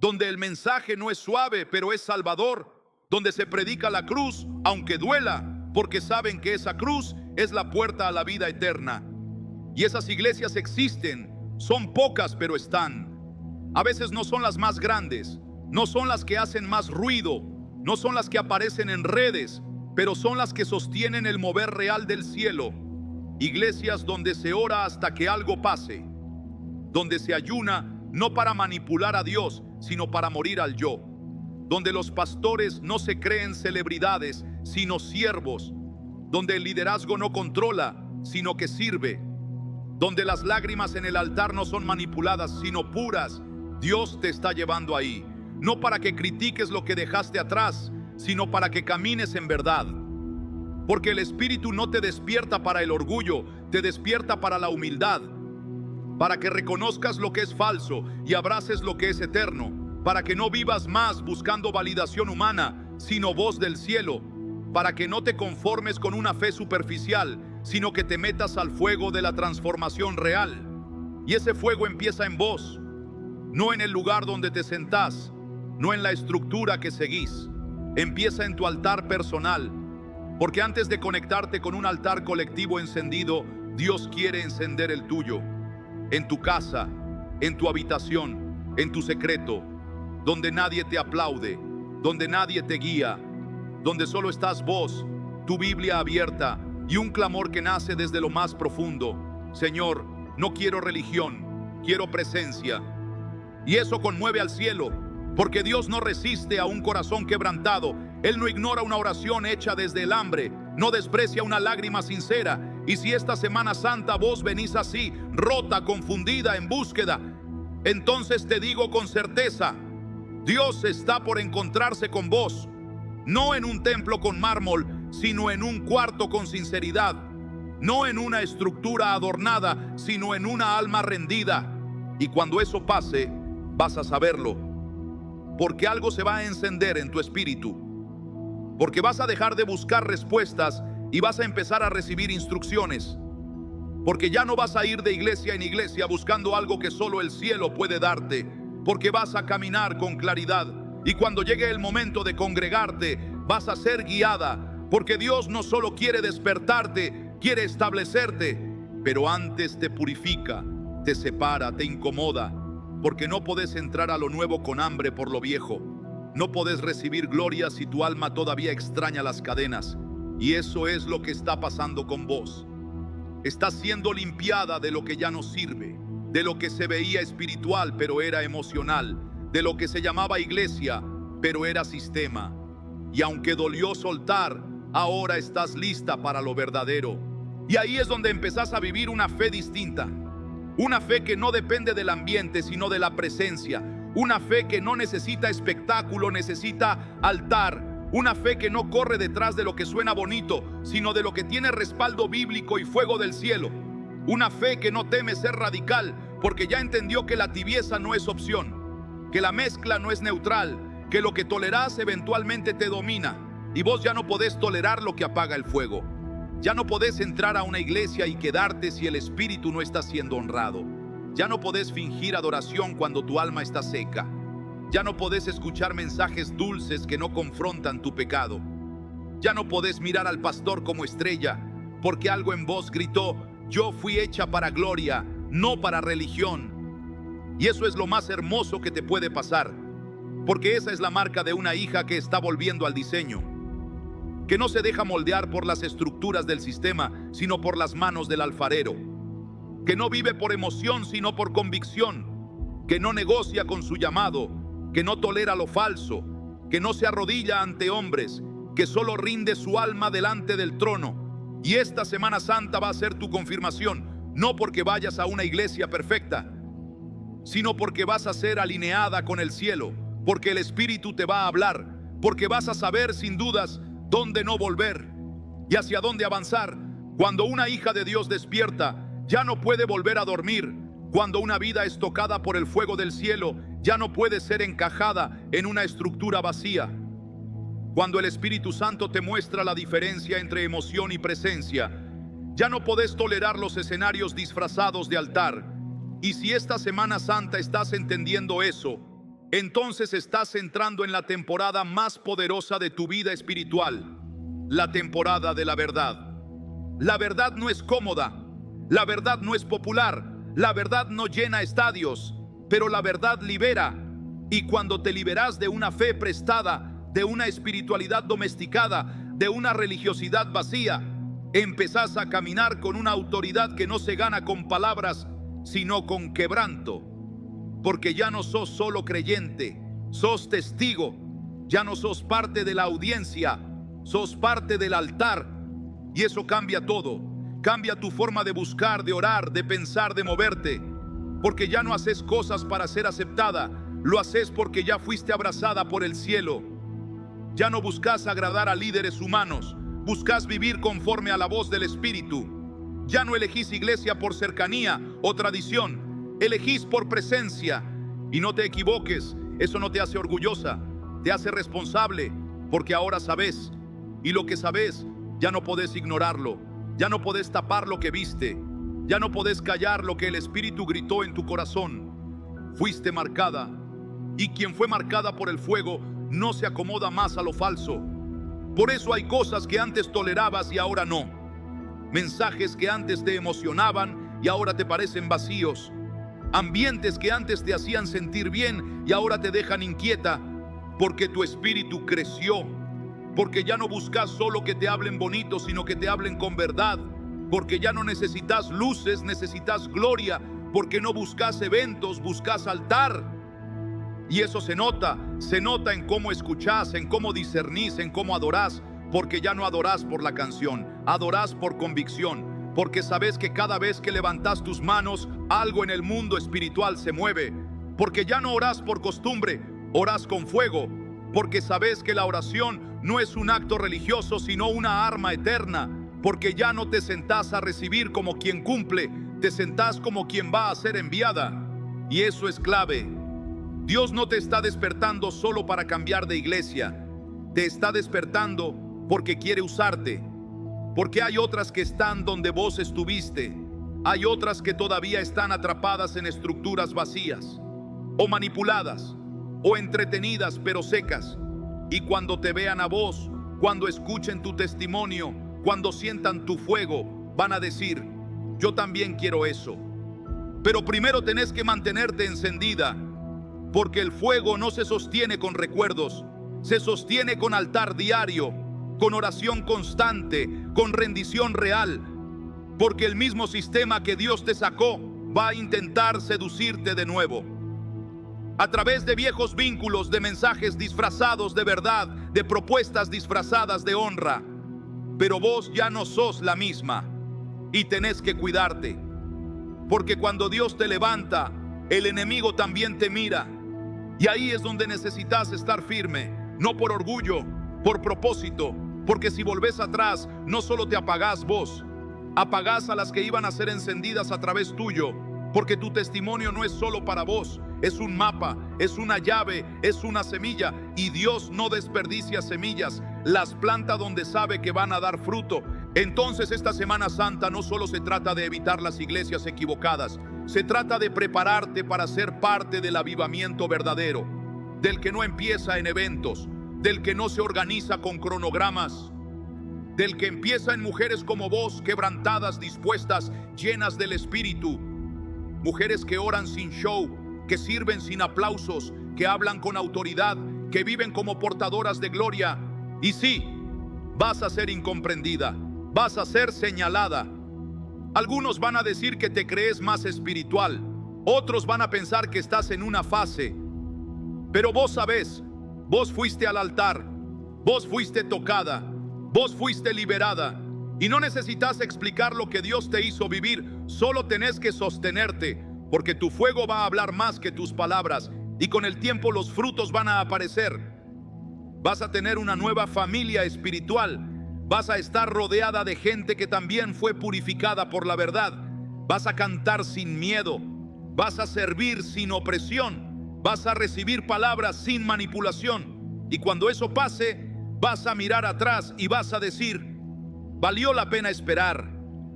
donde el mensaje no es suave, pero es salvador, donde se predica la cruz, aunque duela, porque saben que esa cruz es la puerta a la vida eterna. Y esas iglesias existen, son pocas, pero están. A veces no son las más grandes, no son las que hacen más ruido, no son las que aparecen en redes, pero son las que sostienen el mover real del cielo. Iglesias donde se ora hasta que algo pase, donde se ayuna no para manipular a Dios, sino para morir al yo, donde los pastores no se creen celebridades, sino siervos, donde el liderazgo no controla, sino que sirve, donde las lágrimas en el altar no son manipuladas, sino puras. Dios te está llevando ahí, no para que critiques lo que dejaste atrás, sino para que camines en verdad. Porque el Espíritu no te despierta para el orgullo, te despierta para la humildad, para que reconozcas lo que es falso y abraces lo que es eterno, para que no vivas más buscando validación humana, sino voz del cielo, para que no te conformes con una fe superficial, sino que te metas al fuego de la transformación real. Y ese fuego empieza en vos, no en el lugar donde te sentás, no en la estructura que seguís. Empieza en tu altar personal, porque antes de conectarte con un altar colectivo encendido, Dios quiere encender el tuyo. En tu casa, en tu habitación, en tu secreto, donde nadie te aplaude, donde nadie te guía, donde solo estás vos, tu Biblia abierta y un clamor que nace desde lo más profundo. Señor, no quiero religión, quiero presencia. Y eso conmueve al cielo, porque Dios no resiste a un corazón quebrantado. Él no ignora una oración hecha desde el hambre, no desprecia una lágrima sincera. Y si esta Semana Santa vos venís así, rota, confundida, en búsqueda, entonces te digo con certeza, Dios está por encontrarse con vos, no en un templo con mármol, sino en un cuarto con sinceridad, no en una estructura adornada, sino en una alma rendida. Y cuando eso pase, vas a saberlo, porque algo se va a encender en tu espíritu, porque vas a dejar de buscar respuestas y vas a empezar a recibir instrucciones, porque ya no vas a ir de iglesia en iglesia buscando algo que solo el cielo puede darte, porque vas a caminar con claridad, y cuando llegue el momento de congregarte vas a ser guiada, porque Dios no solo quiere despertarte, quiere establecerte, pero antes te purifica, te separa, te incomoda, porque no podés entrar a lo nuevo con hambre por lo viejo. No podés recibir gloria si tu alma todavía extraña las cadenas. Y eso es lo que está pasando con vos. Estás siendo limpiada de lo que ya no sirve, de lo que se veía espiritual pero era emocional, de lo que se llamaba iglesia pero era sistema. Y aunque dolió soltar, ahora estás lista para lo verdadero. Y ahí es donde empezás a vivir una fe distinta. Una fe que no depende del ambiente, sino de la presencia. Una fe que no necesita espectáculo, necesita altar. Una fe que no corre detrás de lo que suena bonito, sino de lo que tiene respaldo bíblico y fuego del cielo. Una fe que no teme ser radical, porque ya entendió que la tibieza no es opción, que la mezcla no es neutral, que lo que tolerás eventualmente te domina. Y vos ya no podés tolerar lo que apaga el fuego. Ya no podés entrar a una iglesia y quedarte si el espíritu no está siendo honrado. Ya no podés fingir adoración cuando tu alma está seca. Ya no podés escuchar mensajes dulces que no confrontan tu pecado. Ya no podés mirar al pastor como estrella, porque algo en vos gritó: yo fui hecha para gloria, no para religión. Y eso es lo más hermoso que te puede pasar, porque esa es la marca de una hija que está volviendo al diseño, que no se deja moldear por las estructuras del sistema, sino por las manos del alfarero, que no vive por emoción, sino por convicción, que no negocia con su llamado, que no tolera lo falso, que no se arrodilla ante hombres, que solo rinde su alma delante del trono. Y esta Semana Santa va a ser tu confirmación, no porque vayas a una iglesia perfecta, sino porque vas a ser alineada con el cielo, porque el Espíritu te va a hablar, porque vas a saber sin dudas dónde no volver y hacia dónde avanzar. Cuando una hija de Dios despierta, ya no puede volver a dormir. Cuando una vida es tocada por el fuego del cielo, ya no puede ser encajada en una estructura vacía. Cuando el Espíritu Santo te muestra la diferencia entre emoción y presencia, ya no podés tolerar los escenarios disfrazados de altar. Y si esta Semana Santa estás entendiendo eso, entonces estás entrando en la temporada más poderosa de tu vida espiritual, la temporada de la verdad. La verdad no es cómoda, la verdad no es popular, la verdad no llena estadios, pero la verdad libera. Y cuando te liberas de una fe prestada, de una espiritualidad domesticada, de una religiosidad vacía, empezás a caminar con una autoridad que no se gana con palabras, sino con quebranto. Porque ya no sos solo creyente, sos testigo, ya no sos parte de la audiencia, sos parte del altar. Y eso cambia todo, cambia tu forma de buscar, de orar, de pensar, de moverte. Porque ya no haces cosas para ser aceptada, lo haces porque ya fuiste abrazada por el cielo. Ya no buscas agradar a líderes humanos, buscas vivir conforme a la voz del Espíritu. Ya no elegís iglesia por cercanía o tradición, elegís por presencia. Y no te equivoques, eso no te hace orgullosa, te hace responsable, porque ahora sabes. Y lo que sabes, ya no podés ignorarlo, ya no podés tapar lo que viste, ya no podés callar lo que el Espíritu gritó en tu corazón. Fuiste marcada, y quien fue marcada por el fuego no se acomoda más a lo falso. Por eso hay cosas que antes tolerabas y ahora no. Mensajes que antes te emocionaban y ahora te parecen vacíos. Ambientes que antes te hacían sentir bien y ahora te dejan inquieta, porque tu espíritu creció. Porque ya no buscas solo que te hablen bonito, sino que te hablen con verdad. Porque ya no necesitas luces, necesitas gloria. Porque no buscas eventos, buscas altar. Y eso se nota en cómo escuchás, en cómo discernís, en cómo adorás. Porque ya no adorás por la canción, adorás por convicción. Porque sabes que cada vez que levantás tus manos, algo en el mundo espiritual se mueve. Porque ya no orás por costumbre, orás con fuego. Porque sabes que la oración no es un acto religioso, sino una arma eterna. Porque ya no te sentás a recibir como quien cumple, te sentás como quien va a ser enviada. Y eso es clave. Dios no te está despertando solo para cambiar de iglesia. Te está despertando porque quiere usarte. Porque hay otras que están donde vos estuviste. Hay otras que todavía están atrapadas en estructuras vacías, o manipuladas, o entretenidas pero secas. Y cuando te vean a vos, cuando escuchen tu testimonio, cuando sientan tu fuego, van a decir: yo también quiero eso. Pero primero tenés que mantenerte encendida, porque el fuego no se sostiene con recuerdos, se sostiene con altar diario, con oración constante, con rendición real. Porque el mismo sistema que Dios te sacó va a intentar seducirte de nuevo, a través de viejos vínculos, de mensajes disfrazados de verdad, de propuestas disfrazadas de honra. Pero vos ya no sos la misma y tenés que cuidarte. Porque cuando Dios te levanta, el enemigo también te mira. Y ahí es donde necesitas estar firme, no por orgullo, por propósito. Porque si volvés atrás, no solo te apagás vos, apagás a las que iban a ser encendidas a través tuyo. Porque tu testimonio no es solo para vos, es un mapa, es una llave, es una semilla. Y Dios no desperdicia semillas, las planta donde sabe que van a dar fruto. Entonces esta Semana Santa no solo se trata de evitar las iglesias equivocadas, se trata de prepararte para ser parte del avivamiento verdadero, del que no empieza en eventos, del que no se organiza con cronogramas, del que empieza en mujeres como vos, quebrantadas, dispuestas, llenas del Espíritu. Mujeres que oran sin show, que sirven sin aplausos, que hablan con autoridad, que viven como portadoras de gloria. Y sí, vas a ser incomprendida, vas a ser señalada. Algunos van a decir que te crees más espiritual, otros van a pensar que estás en una fase. Pero vos sabés, vos fuiste al altar, vos fuiste tocada, vos fuiste liberada. Y no necesitas explicar lo que Dios te hizo vivir, solo tenés que sostenerte, porque tu fuego va a hablar más que tus palabras, y con el tiempo los frutos van a aparecer. Vas a tener una nueva familia espiritual, vas a estar rodeada de gente que también fue purificada por la verdad, vas a cantar sin miedo, vas a servir sin opresión, vas a recibir palabras sin manipulación. Y cuando eso pase, vas a mirar atrás y vas a decir: valió la pena esperar,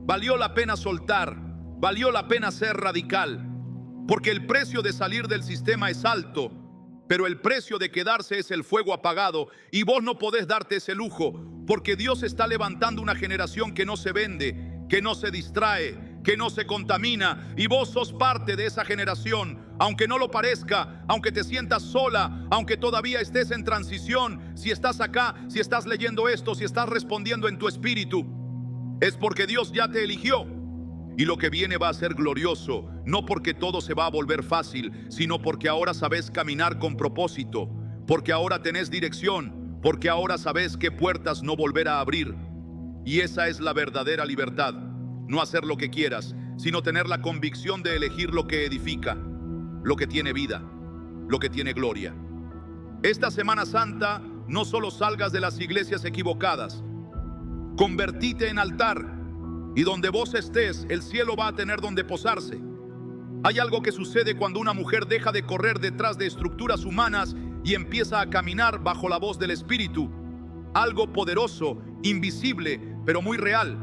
valió la pena soltar, valió la pena ser radical. Porque el precio de salir del sistema es alto, Pero el precio de quedarse es el fuego apagado y vos no podés darte ese lujo, porque Dios está levantando una generación que no se vende, que no se distrae, que no se contamina, y vos sos parte de esa generación. Aunque no lo parezca, aunque te sientas sola, aunque todavía estés en transición, si estás acá, si estás leyendo esto, si estás respondiendo en tu espíritu, es porque Dios ya te eligió. Y lo que viene va a ser glorioso, no porque todo se va a volver fácil, sino porque ahora sabes caminar con propósito, porque ahora tenés dirección, porque ahora sabes qué puertas no volver a abrir. Y esa es la verdadera libertad, no hacer lo que quieras, sino tener la convicción de elegir lo que edifica, lo que tiene vida, lo que tiene gloria. Esta Semana Santa no solo salgas de las iglesias equivocadas, convertite en altar. Y donde vos estés, el cielo va a tener donde posarse. Hay algo que sucede cuando una mujer deja de correr detrás de estructuras humanas y empieza a caminar bajo la voz del Espíritu. Algo poderoso, invisible, pero muy real.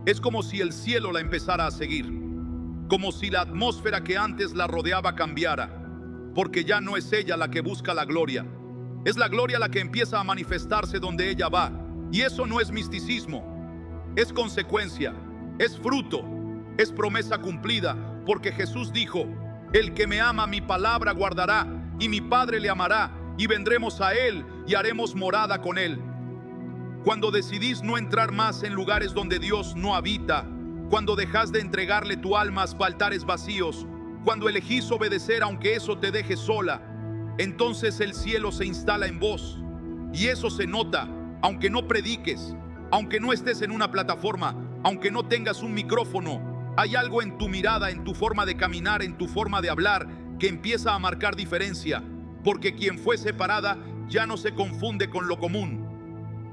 Es como si el cielo la empezara a seguir. Como si la atmósfera que antes la rodeaba cambiara. Porque ya no es ella la que busca la gloria. Es la gloria la que empieza a manifestarse donde ella va. Y eso no es misticismo. Es consecuencia. Es fruto, es promesa cumplida, porque Jesús dijo: el que me ama mi palabra guardará, y mi Padre le amará, y vendremos a él y haremos morada con él. Cuando decidís no entrar más en lugares donde Dios no habita, cuando dejás de entregarle tu alma a altares vacíos, cuando elegís obedecer aunque eso te deje sola, entonces el cielo se instala en vos, y eso se nota, aunque no prediques, aunque no estés en una plataforma, aunque no tengas un micrófono. Hay algo en tu mirada, en tu forma de caminar, en tu forma de hablar, que empieza a marcar diferencia, porque quien fue separada ya no se confunde con lo común.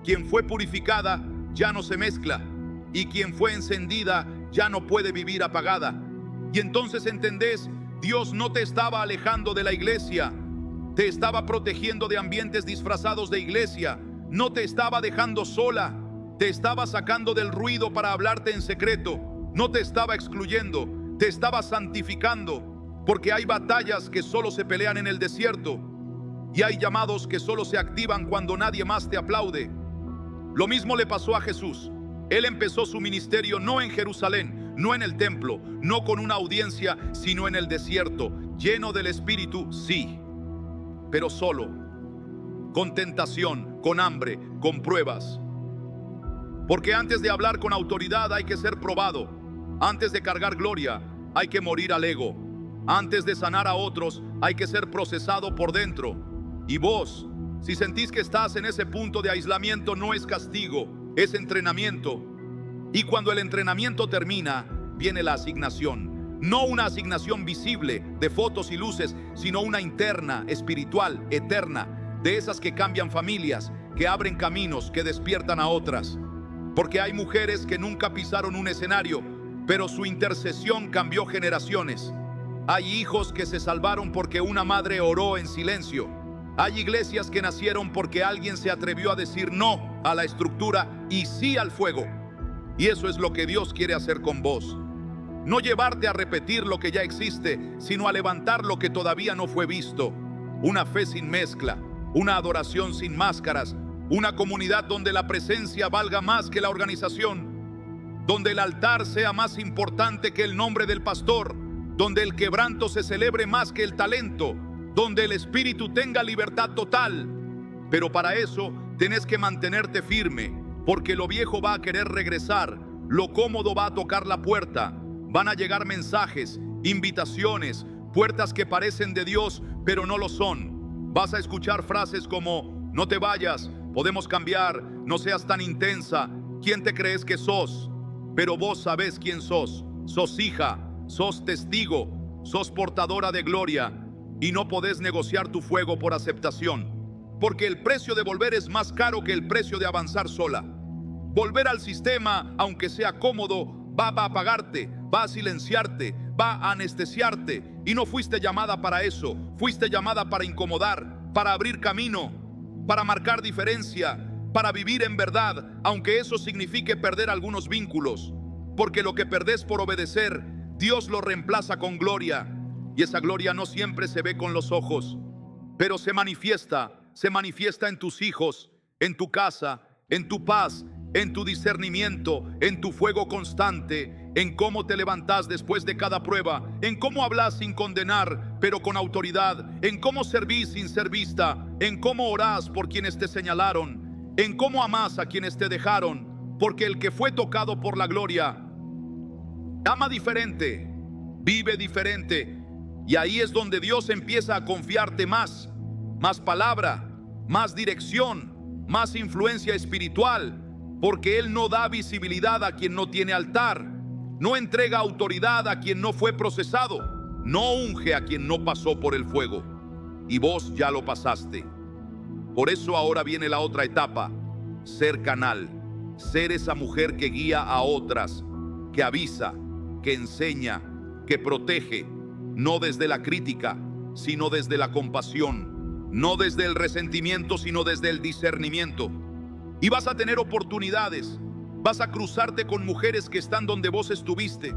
Quien fue purificada ya no se mezcla, y quien fue encendida ya no puede vivir apagada. Y entonces entendés, Dios no te estaba alejando de la iglesia, te estaba protegiendo de ambientes disfrazados de iglesia, no te estaba dejando sola, te estaba sacando del ruido para hablarte en secreto, no te estaba excluyendo, te estaba santificando, porque hay batallas que solo se pelean en el desierto y hay llamados que solo se activan cuando nadie más te aplaude. Lo mismo le pasó a Jesús. Él empezó su ministerio no en Jerusalén, no en el templo, no con una audiencia, sino en el desierto, lleno del Espíritu, sí, pero solo, con tentación, con hambre, con pruebas. Porque antes de hablar con autoridad hay que ser probado. Antes de cargar gloria hay que morir al ego. Antes de sanar a otros hay que ser procesado por dentro. Y vos, si sentís que estás en ese punto de aislamiento, no es castigo, es entrenamiento. Y cuando el entrenamiento termina, viene la asignación. No una asignación visible de fotos y luces, sino una interna, espiritual, eterna, de esas que cambian familias, que abren caminos, que despiertan a otras. Porque hay mujeres que nunca pisaron un escenario, pero su intercesión cambió generaciones. Hay hijos que se salvaron porque una madre oró en silencio. Hay iglesias que nacieron porque alguien se atrevió a decir no a la estructura y sí al fuego. Y eso es lo que Dios quiere hacer con vos. No llevarte a repetir lo que ya existe, sino a levantar lo que todavía no fue visto. Una fe sin mezcla, una adoración sin máscaras, una comunidad donde la presencia valga más que la organización, donde el altar sea más importante que el nombre del pastor, donde el quebranto se celebre más que el talento, donde el espíritu tenga libertad total. Pero para eso tenés que mantenerte firme, porque lo viejo va a querer regresar, lo cómodo va a tocar la puerta, van a llegar mensajes, invitaciones, puertas que parecen de Dios pero no lo son. Vas a escuchar frases como: no te vayas, podemos cambiar, no seas tan intensa, ¿quién te crees que sos? Pero vos sabés quién sos. Sos hija, sos testigo, sos portadora de gloria, y no podés negociar tu fuego por aceptación, porque el precio de volver es más caro que el precio de avanzar sola. Volver al sistema, aunque sea cómodo, va a apagarte, va a silenciarte, va a anestesiarte, y no fuiste llamada para eso. Fuiste llamada para incomodar, para abrir camino, para marcar diferencia, para vivir en verdad, aunque eso signifique perder algunos vínculos, porque lo que perdés por obedecer, Dios lo reemplaza con gloria, y esa gloria no siempre se ve con los ojos. pero se manifiesta en tus hijos, en tu casa, en tu paz, en tu discernimiento, en tu fuego constante, en cómo te levantas después de cada prueba, en cómo hablas sin condenar, pero con autoridad, en cómo servís sin ser vista, en cómo orás por quienes te señalaron, en cómo amás a quienes te dejaron, porque el que fue tocado por la gloria ama diferente, vive diferente, y ahí es donde Dios empieza a confiarte más palabra, más dirección, más influencia espiritual, porque Él no da visibilidad a quien no tiene altar, no entrega autoridad a quien no fue procesado, no unge a quien no pasó por el fuego, y vos ya lo pasaste. Por eso ahora viene la otra etapa: ser canal, ser esa mujer que guía a otras, que avisa, que enseña, que protege, no desde la crítica, sino desde la compasión, no desde el resentimiento, sino desde el discernimiento. Y vas a tener oportunidades, vas a cruzarte con mujeres que están donde vos estuviste,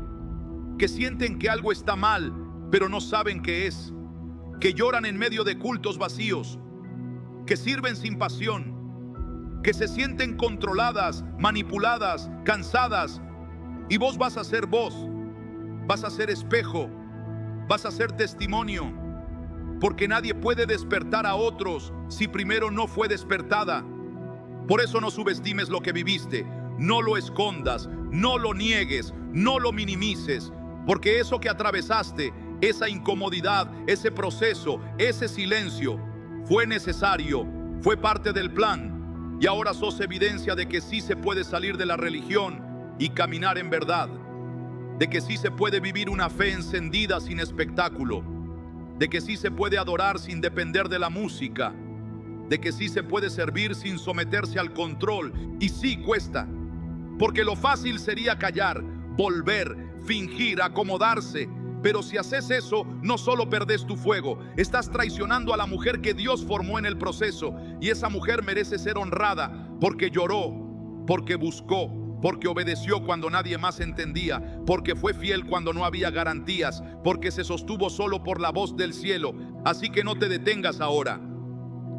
que sienten que algo está mal, pero no saben qué es, que lloran en medio de cultos vacíos, que sirven sin pasión, que se sienten controladas, manipuladas, cansadas. Y vos vas a ser voz, vas a ser espejo, vas a ser testimonio, porque nadie puede despertar a otros si primero no fue despertada. Por eso no subestimes lo que viviste, no lo escondas, no lo niegues, no lo minimices, porque eso que atravesaste, esa incomodidad, ese proceso, ese silencio, fue necesario, fue parte del plan, y ahora sos evidencia de que sí se puede salir de la religión y caminar en verdad, de que sí se puede vivir una fe encendida sin espectáculo, de que sí se puede adorar sin depender de la música, de que sí se puede servir sin someterse al control. Y sí cuesta, porque lo fácil sería callar, volver, fingir, acomodarse. Pero si haces eso, no solo perdés tu fuego, estás traicionando a la mujer que Dios formó en el proceso. Y esa mujer merece ser honrada porque lloró, porque buscó, porque obedeció cuando nadie más entendía, porque fue fiel cuando no había garantías, porque se sostuvo solo por la voz del cielo. Así que no te detengas ahora.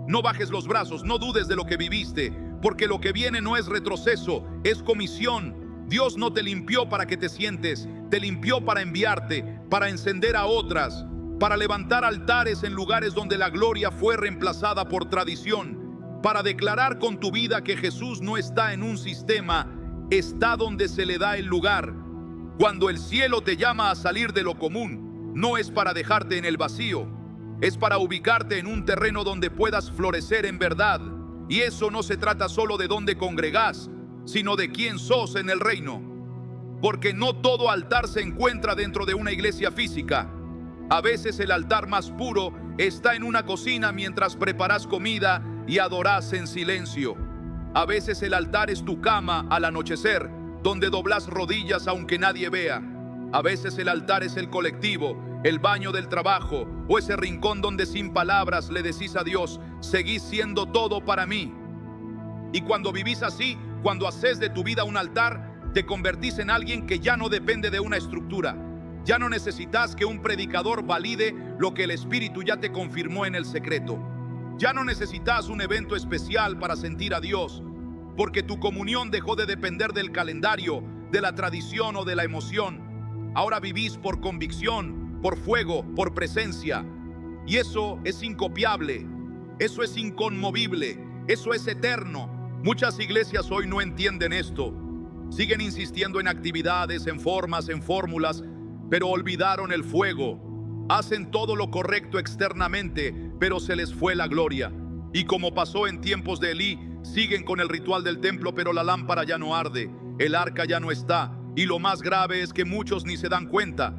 No bajes los brazos, no dudes de lo que viviste, porque lo que viene no es retroceso, es comisión. Dios no te limpió para que te sientes, te limpió para enviarte, para encender a otras, para levantar altares en lugares donde la gloria fue reemplazada por tradición, para declarar con tu vida que Jesús no está en un sistema, está donde se le da el lugar. Cuando el cielo te llama a salir de lo común, no es para dejarte en el vacío, es para ubicarte en un terreno donde puedas florecer en verdad. Y eso no se trata solo de dónde congregás, sino de quién sos en el reino. Porque no todo altar se encuentra dentro de una iglesia física. A veces el altar más puro está en una cocina mientras preparas comida y adorás en silencio. A veces el altar es tu cama al anochecer, donde doblás rodillas aunque nadie vea. A veces el altar es el colectivo, el baño del trabajo o ese rincón donde sin palabras le decís a Dios: seguís siendo todo para mí. Y cuando vivís así, cuando haces de tu vida un altar, te convertís en alguien que ya no depende de una estructura. Ya no necesitas que un predicador valide lo que el Espíritu ya te confirmó en el secreto. Ya no necesitas un evento especial para sentir a Dios, porque tu comunión dejó de depender del calendario, de la tradición o de la emoción. Ahora vivís por convicción, por fuego, por presencia. Y eso es incopiable, eso es inconmovible, eso es eterno. Muchas iglesias hoy no entienden esto. Siguen insistiendo en actividades, en formas, en fórmulas, pero olvidaron el fuego. Hacen todo lo correcto externamente, pero se les fue la gloria. Y como pasó en tiempos de Elí, siguen con el ritual del templo, pero la lámpara ya no arde, el arca ya no está. Y lo más grave es que muchos ni se dan cuenta,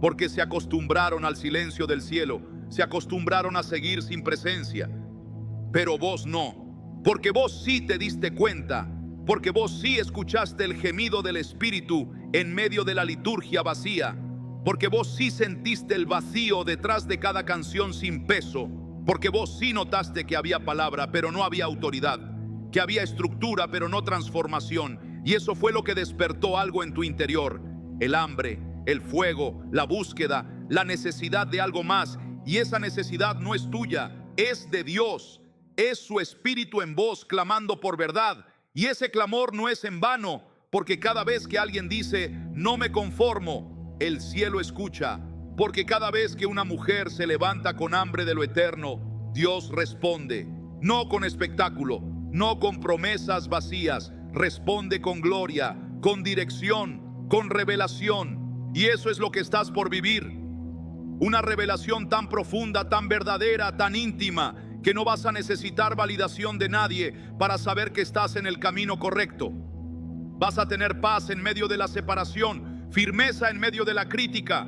porque se acostumbraron al silencio del cielo, se acostumbraron a seguir sin presencia. Pero vos no, porque vos sí te diste cuenta, porque vos sí escuchaste el gemido del Espíritu en medio de la liturgia vacía, porque vos sí sentiste el vacío detrás de cada canción sin peso, porque vos sí notaste que había palabra pero no había autoridad, que había estructura pero no transformación. Y eso fue lo que despertó algo en tu interior: el hambre, el fuego, la búsqueda, la necesidad de algo más. Y esa necesidad no es tuya, es de Dios, es su espíritu en vos clamando por verdad. Y ese clamor no es en vano, porque cada vez que alguien dice, no me conformo, el cielo escucha. Porque cada vez que una mujer se levanta con hambre de lo eterno, Dios responde. No con espectáculo, no con promesas vacías, responde con gloria, con dirección, con revelación. Y eso es lo que estás por vivir. Una revelación tan profunda, tan verdadera, tan íntima, que no vas a necesitar validación de nadie para saber que estás en el camino correcto. Vas a tener paz en medio de la separación, firmeza en medio de la crítica,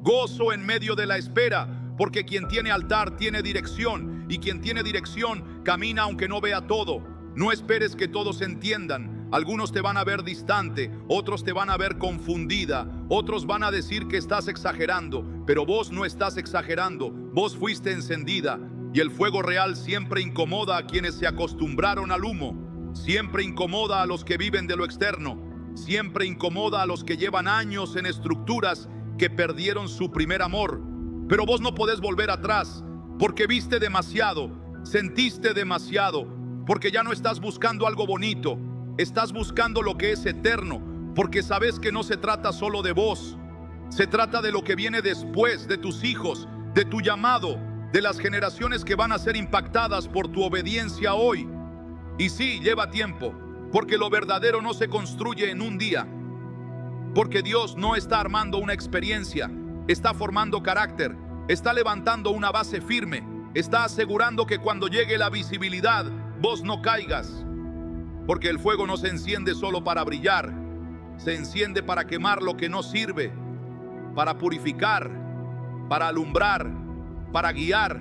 gozo en medio de la espera, porque quien tiene altar tiene dirección, y quien tiene dirección camina aunque no vea todo. No esperes que todos entiendan. Algunos te van a ver distante, otros te van a ver confundida, otros van a decir que estás exagerando, pero vos no estás exagerando, vos fuiste encendida. Y el fuego real siempre incomoda a quienes se acostumbraron al humo, siempre incomoda a los que viven de lo externo, siempre incomoda a los que llevan años en estructuras que perdieron su primer amor. Pero vos no podés volver atrás, porque viste demasiado, sentiste demasiado, porque ya no estás buscando algo bonito, estás buscando lo que es eterno, porque sabes que no se trata solo de vos, se trata de lo que viene después, de tus hijos, de tu llamado, de las generaciones que van a ser impactadas por tu obediencia hoy. Y sí, lleva tiempo, porque lo verdadero no se construye en un día, porque Dios no está armando una experiencia, está formando carácter, está levantando una base firme, está asegurando que cuando llegue la visibilidad, vos no caigas, porque el fuego no se enciende solo para brillar, se enciende para quemar lo que no sirve, para purificar, para alumbrar, para guiar.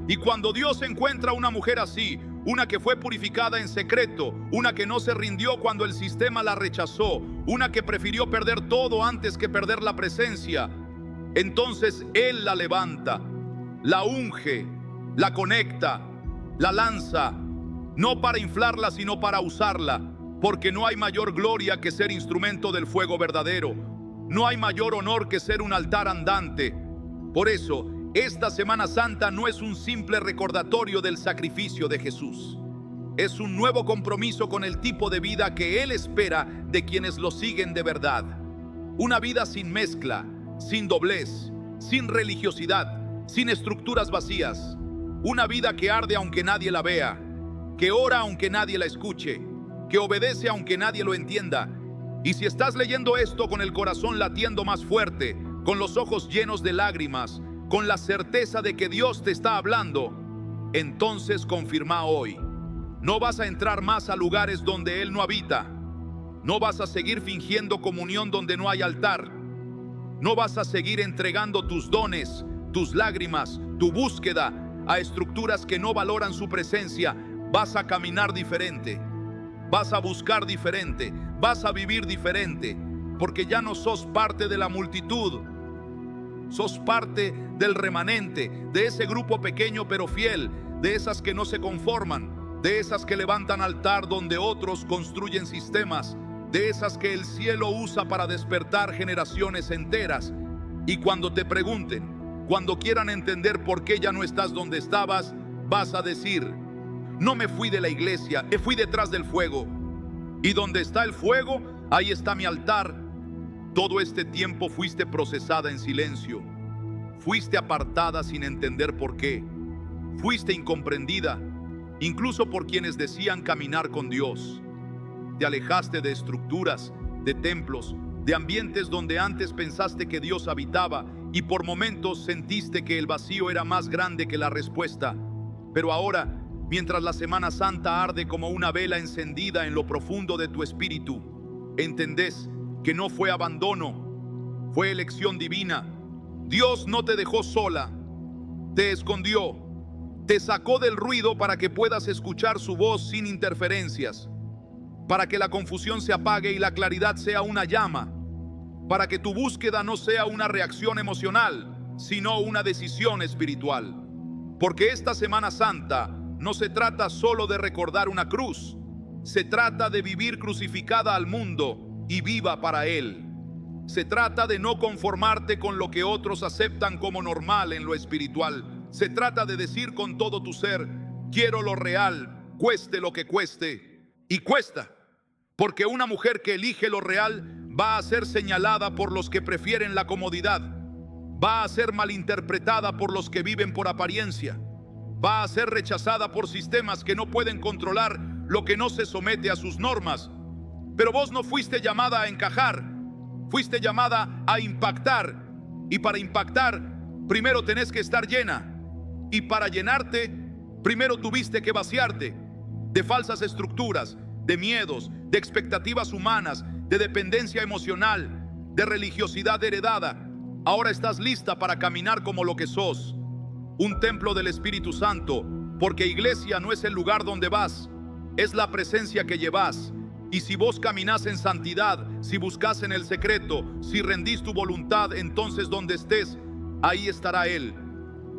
Y cuando Dios encuentra una mujer así, una que fue purificada en secreto, una que no se rindió cuando el sistema la rechazó, una que prefirió perder todo antes que perder la presencia, entonces Él la levanta, la unge, la conecta, la lanza, no para inflarla sino para usarla, porque no hay mayor gloria que ser instrumento del fuego verdadero, no hay mayor honor que ser un altar andante. Por eso, esta Semana Santa no es un simple recordatorio del sacrificio de Jesús. Es un nuevo compromiso con el tipo de vida que Él espera de quienes lo siguen de verdad. Una vida sin mezcla, sin doblez, sin religiosidad, sin estructuras vacías. Una vida que arde aunque nadie la vea, que ora aunque nadie la escuche, que obedece aunque nadie lo entienda. Y si estás leyendo esto con el corazón latiendo más fuerte, con los ojos llenos de lágrimas, con la certeza de que Dios te está hablando, entonces confirma hoy. No vas a entrar más a lugares donde Él no habita. No vas a seguir fingiendo comunión donde no hay altar. No vas a seguir entregando tus dones, tus lágrimas, tu búsqueda a estructuras que no valoran su presencia. Vas a caminar diferente. Vas a buscar diferente. Vas a vivir diferente. Porque ya no sos parte de la multitud. Sos parte del remanente, de ese grupo pequeño pero fiel, de esas que no se conforman, de esas que levantan altar donde otros construyen sistemas, de esas que el cielo usa para despertar generaciones enteras. Y cuando te pregunten, cuando quieran entender por qué ya no estás donde estabas, vas a decir: no me fui de la iglesia, me fui detrás del fuego. Y donde está el fuego, ahí está mi altar. Todo este tiempo fuiste procesada en silencio, fuiste apartada sin entender por qué, fuiste incomprendida, incluso por quienes decían caminar con Dios. Te alejaste de estructuras, de templos, de ambientes donde antes pensaste que Dios habitaba y por momentos sentiste que el vacío era más grande que la respuesta. Pero ahora, mientras la Semana Santa arde como una vela encendida en lo profundo de tu espíritu, entendés que no fue abandono, fue elección divina. Dios no te dejó sola, te escondió, te sacó del ruido para que puedas escuchar su voz sin interferencias, para que la confusión se apague y la claridad sea una llama, para que tu búsqueda no sea una reacción emocional, sino una decisión espiritual. Porque esta Semana Santa no se trata solo de recordar una cruz, se trata de vivir crucificada al mundo y viva para Él. Se trata de no conformarte con lo que otros aceptan como normal en lo espiritual, Se trata de decir con todo tu ser: quiero lo real, cueste lo que cueste. Y cuesta, porque una mujer que elige lo real va a ser señalada por los que prefieren la comodidad, va a ser malinterpretada por los que viven por apariencia, va a ser rechazada por sistemas que no pueden controlar lo que no se somete a sus normas. Pero vos no fuiste llamada a encajar, fuiste llamada a impactar. Y para impactar, primero tenés que estar llena. Y para llenarte, primero tuviste que vaciarte de falsas estructuras, de miedos, de expectativas humanas, de dependencia emocional, de religiosidad heredada. Ahora estás lista para caminar como lo que sos, un templo del Espíritu Santo, porque iglesia no es el lugar donde vas, es la presencia que llevas. Y si vos caminás en santidad, si buscas en el secreto, si rendís tu voluntad, entonces donde estés, ahí estará Él.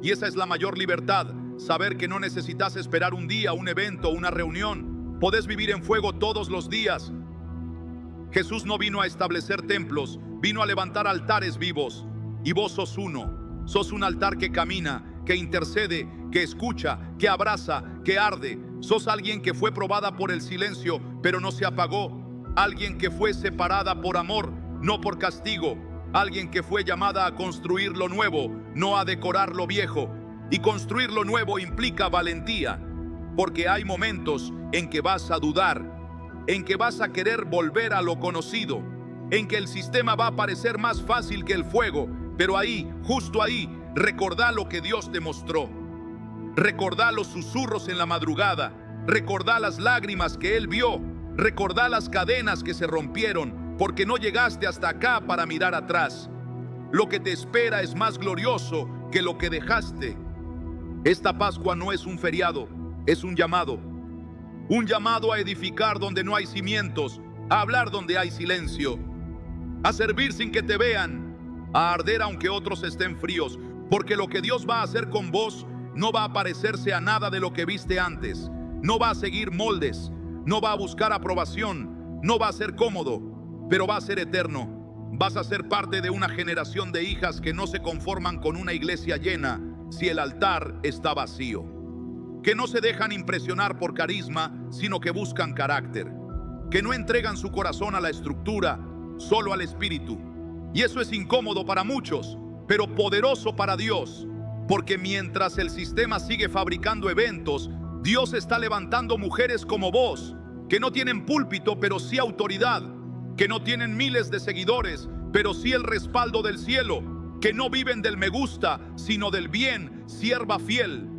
Y esa es la mayor libertad, saber que no necesitas esperar un día, un evento, una reunión. Podés vivir en fuego todos los días. Jesús no vino a establecer templos, vino a levantar altares vivos. Y vos sos uno, sos un altar que camina, que intercede, que escucha, que abraza, que arde. Sos alguien que fue probada por el silencio, pero no se apagó. Alguien que fue separada por amor, no por castigo. Alguien que fue llamada a construir lo nuevo, no a decorar lo viejo. Y construir lo nuevo implica valentía, porque hay momentos en que vas a dudar, en que vas a querer volver a lo conocido, en que el sistema va a parecer más fácil que el fuego, pero ahí, justo ahí, recordá lo que Dios te mostró. Recordá los susurros en la madrugada, recordá las lágrimas que Él vio, recordá las cadenas que se rompieron, porque no llegaste hasta acá para mirar atrás. Lo que te espera es más glorioso que lo que dejaste. Esta Pascua no es un feriado, es un llamado a edificar donde no hay cimientos, a hablar donde hay silencio, a servir sin que te vean, a arder aunque otros estén fríos, porque lo que Dios va a hacer con vos no va a parecerse a nada de lo que viste antes, no va a seguir moldes, no va a buscar aprobación, no va a ser cómodo, pero va a ser eterno. Vas a ser parte de una generación de hijas que no se conforman con una iglesia llena si el altar está vacío, que no se dejan impresionar por carisma, sino que buscan carácter, que no entregan su corazón a la estructura, solo al Espíritu. Y eso es incómodo para muchos, pero poderoso para Dios, porque mientras el sistema sigue fabricando eventos, Dios está levantando mujeres como vos, que no tienen púlpito, pero sí autoridad, que no tienen miles de seguidores, pero sí el respaldo del cielo, que no viven del me gusta, sino del bien, sierva fiel.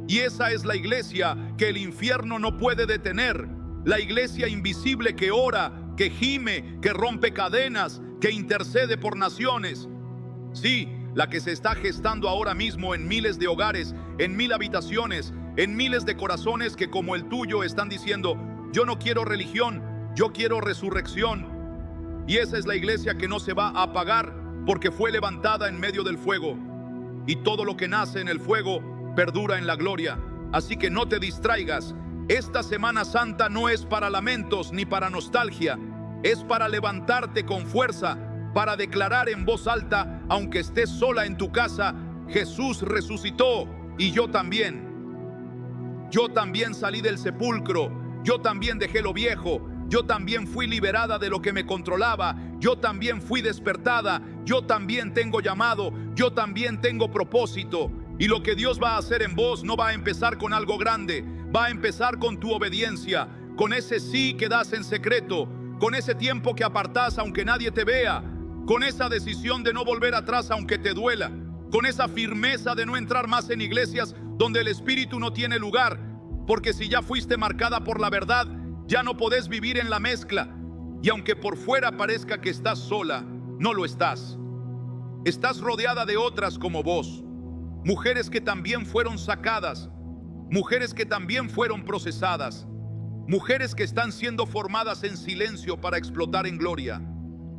Y esa es la iglesia que el infierno no puede detener, la iglesia invisible que ora, que gime, que rompe cadenas, que intercede por naciones. Sí, la que se está gestando ahora mismo en miles de hogares, en 1000 habitaciones, en miles de corazones que como el tuyo están diciendo: yo no quiero religión, yo quiero resurrección. Y esa es la iglesia que no se va a apagar, porque fue levantada en medio del fuego. Y todo lo que nace en el fuego perdura en la gloria. Así que no te distraigas. Esta Semana Santa no es para lamentos ni para nostalgia. Es para levantarte con fuerza, para declarar en voz alta, aunque estés sola en tu casa: Jesús resucitó y yo también. Yo también salí del sepulcro. Yo también dejé lo viejo. Yo también fui liberada de lo que me controlaba. Yo también fui despertada. Yo también tengo llamado. Yo también tengo propósito. Y lo que Dios va a hacer en vos no va a empezar con algo grande. Va a empezar con tu obediencia, con ese sí que das en secreto, con ese tiempo que apartás aunque nadie te vea, con esa decisión de no volver atrás aunque te duela, con esa firmeza de no entrar más en iglesias donde el Espíritu no tiene lugar, porque si ya fuiste marcada por la verdad, ya no podés vivir en la mezcla. Y aunque por fuera parezca que estás sola, no lo estás. Estás rodeada de otras como vos, mujeres que también fueron sacadas, mujeres que también fueron procesadas, mujeres que están siendo formadas en silencio para explotar en gloria.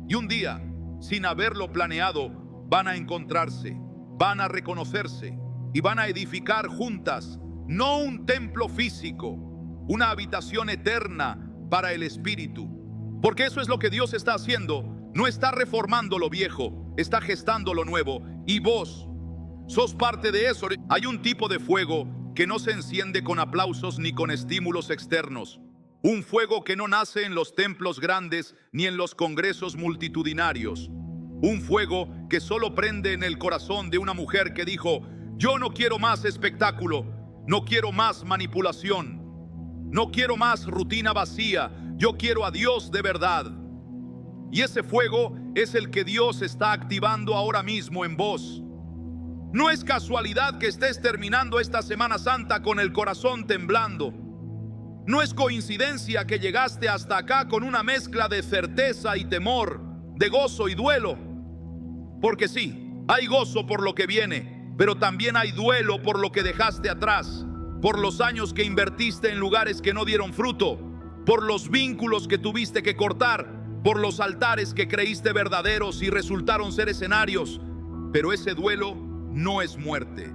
Y un día, sin haberlo planeado, van a encontrarse, van a reconocerse y van a edificar juntas, no un templo físico, una habitación eterna para el Espíritu. Porque eso es lo que Dios está haciendo. No está reformando lo viejo, está gestando lo nuevo. Y vos Sos parte de eso. Hay un tipo de fuego que no se enciende con aplausos ni con estímulos externos. Un fuego que no nace en los templos grandes ni en los congresos multitudinarios. Un fuego que solo prende en el corazón de una mujer que dijo: yo no quiero más espectáculo, no quiero más manipulación, no quiero más rutina vacía, yo quiero a Dios de verdad. Y ese fuego es el que Dios está activando ahora mismo en vos. No es casualidad que estés terminando esta Semana Santa con el corazón temblando. No es coincidencia que llegaste hasta acá con una mezcla de certeza y temor, de gozo y duelo. Porque sí, hay gozo por lo que viene, pero también hay duelo por lo que dejaste atrás, por los años que invertiste en lugares que no dieron fruto, por los vínculos que tuviste que cortar, por los altares que creíste verdaderos y resultaron ser escenarios. Pero ese duelo no es muerte,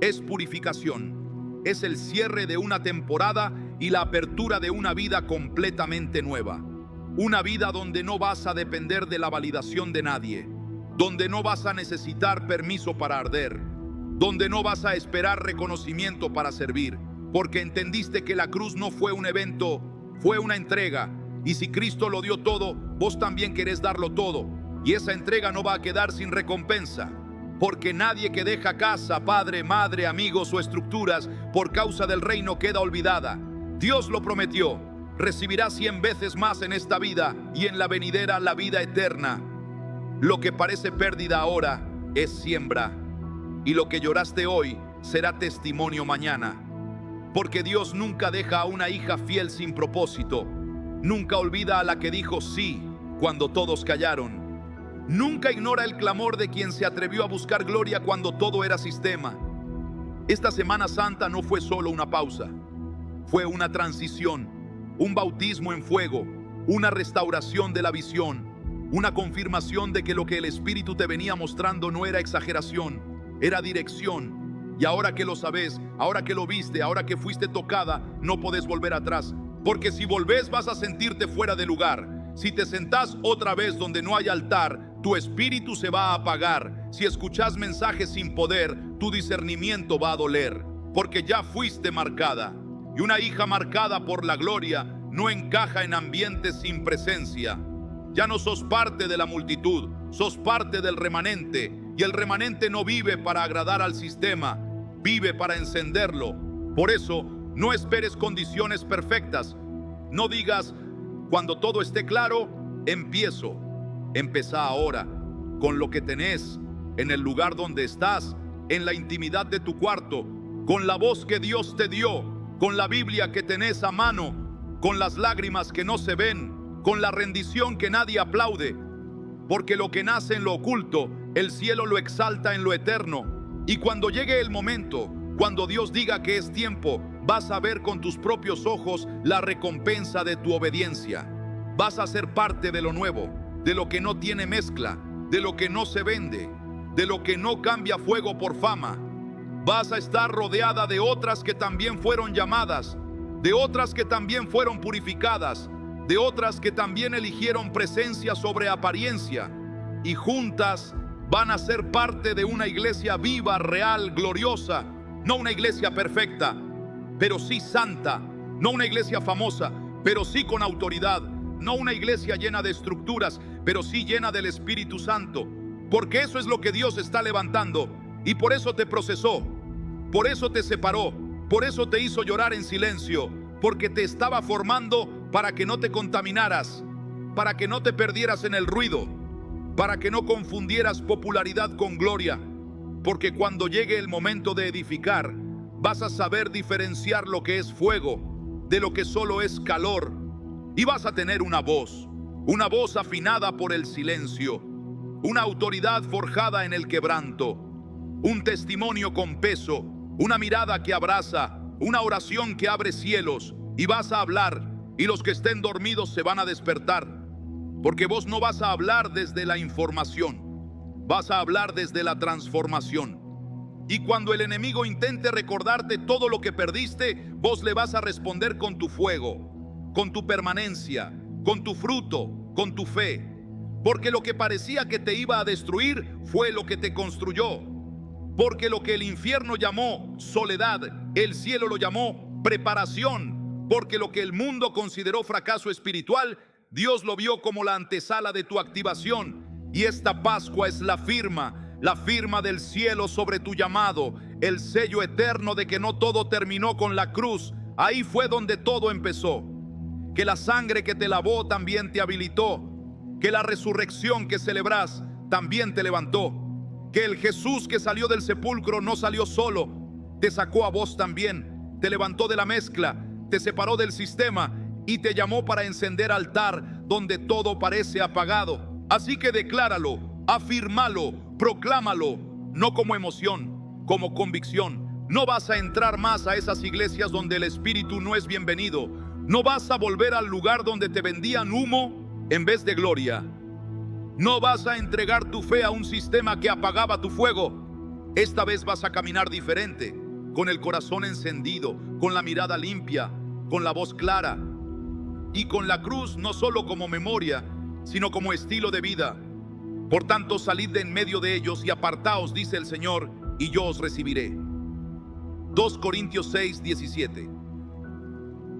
es purificación, es el cierre de una temporada y la apertura de una vida completamente nueva. Una vida donde no vas a depender de la validación de nadie, donde no vas a necesitar permiso para arder, donde no vas a esperar reconocimiento para servir, porque entendiste que la cruz no fue un evento, fue una entrega. Y si Cristo lo dio todo, vos también querés darlo todo. Y esa entrega no va a quedar sin recompensa. Porque nadie que deja casa, padre, madre, amigos o estructuras por causa del reino queda olvidada. Dios lo prometió. Recibirás 100 veces más en esta vida y en la venidera la vida eterna. Lo que parece pérdida ahora es siembra. Y lo que lloraste hoy será testimonio mañana. Porque Dios nunca deja a una hija fiel sin propósito. Nunca olvida a la que dijo sí cuando todos callaron. Nunca ignora el clamor de quien se atrevió a buscar gloria cuando todo era sistema. Esta Semana Santa no fue solo una pausa, fue una transición, un bautismo en fuego, una restauración de la visión, una confirmación de que lo que el Espíritu te venía mostrando no era exageración, era dirección. Y ahora que lo sabes, ahora que lo viste, ahora que fuiste tocada, no podés volver atrás. Porque si volvés vas a sentirte fuera de lugar. Si te sentás otra vez donde no hay altar, tu espíritu se va a apagar. Si escuchás mensajes sin poder, tu discernimiento va a doler. Porque ya fuiste marcada. Y una hija marcada por la gloria no encaja en ambientes sin presencia. Ya no sos parte de la multitud, sos parte del remanente. Y el remanente no vive para agradar al sistema, vive para encenderlo. Por eso, no esperes condiciones perfectas. No digas: cuando todo esté claro, empiezo. Empezá ahora, con lo que tenés, en el lugar donde estás, en la intimidad de tu cuarto, con la voz que Dios te dio, con la Biblia que tenés a mano, con las lágrimas que no se ven, con la rendición que nadie aplaude. Porque lo que nace en lo oculto, el cielo lo exalta en lo eterno. Y cuando llegue el momento, cuando Dios diga que es tiempo, vas a ver con tus propios ojos la recompensa de tu obediencia. Vas a ser parte de lo nuevo, de lo que no tiene mezcla, de lo que no se vende, de lo que no cambia fuego por fama. Vas a estar rodeada de otras que también fueron llamadas, de otras que también fueron purificadas, de otras que también eligieron presencia sobre apariencia. Y juntas van a ser parte de una iglesia viva, real, gloriosa. No una iglesia perfecta, pero sí santa. No una iglesia famosa, pero sí con autoridad. No una iglesia llena de estructuras, pero sí llena del Espíritu Santo. Porque eso es lo que Dios está levantando. Y por eso te procesó, por eso te separó, por eso te hizo llorar en silencio. Porque te estaba formando para que no te contaminaras, para que no te perdieras en el ruido, para que no confundieras popularidad con gloria. Porque cuando llegue el momento de edificar, vas a saber diferenciar lo que es fuego de lo que solo es calor. Y vas a tener una voz afinada por el silencio, una autoridad forjada en el quebranto, un testimonio con peso, una mirada que abraza, una oración que abre cielos. Y vas a hablar, y los que estén dormidos se van a despertar. Porque vos no vas a hablar desde la información, vas a hablar desde la transformación. Y cuando el enemigo intente recordarte todo lo que perdiste, vos le vas a responder con tu fuego, con tu permanencia, con tu fruto, con tu fe. Porque lo que parecía que te iba a destruir fue lo que te construyó. Porque lo que el infierno llamó soledad, el cielo lo llamó preparación. Porque lo que el mundo consideró fracaso espiritual, Dios lo vio como la antesala de tu activación. Y esta Pascua es la firma del cielo sobre tu llamado, el sello eterno de que no todo terminó con la cruz. Ahí fue donde todo empezó. Que la sangre que te lavó también te habilitó. Que la resurrección que celebras también te levantó. Que el Jesús que salió del sepulcro no salió solo, te sacó a vos también, te levantó de la mezcla, te separó del sistema y te llamó para encender altar donde todo parece apagado. Así que decláralo, afírmalo, proclámalo, no como emoción, como convicción. No vas a entrar más a esas iglesias donde el espíritu no es bienvenido. No vas a volver al lugar donde te vendían humo en vez de gloria. No vas a entregar tu fe a un sistema que apagaba tu fuego. Esta vez vas a caminar diferente, con el corazón encendido, con la mirada limpia, con la voz clara y con la cruz no solo como memoria, sino como estilo de vida. Por tanto, salid de en medio de ellos y apartaos, dice el Señor, y yo os recibiré. 2 Corintios 6, 17.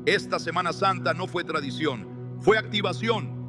Esta Semana Santa no fue tradición, fue activación.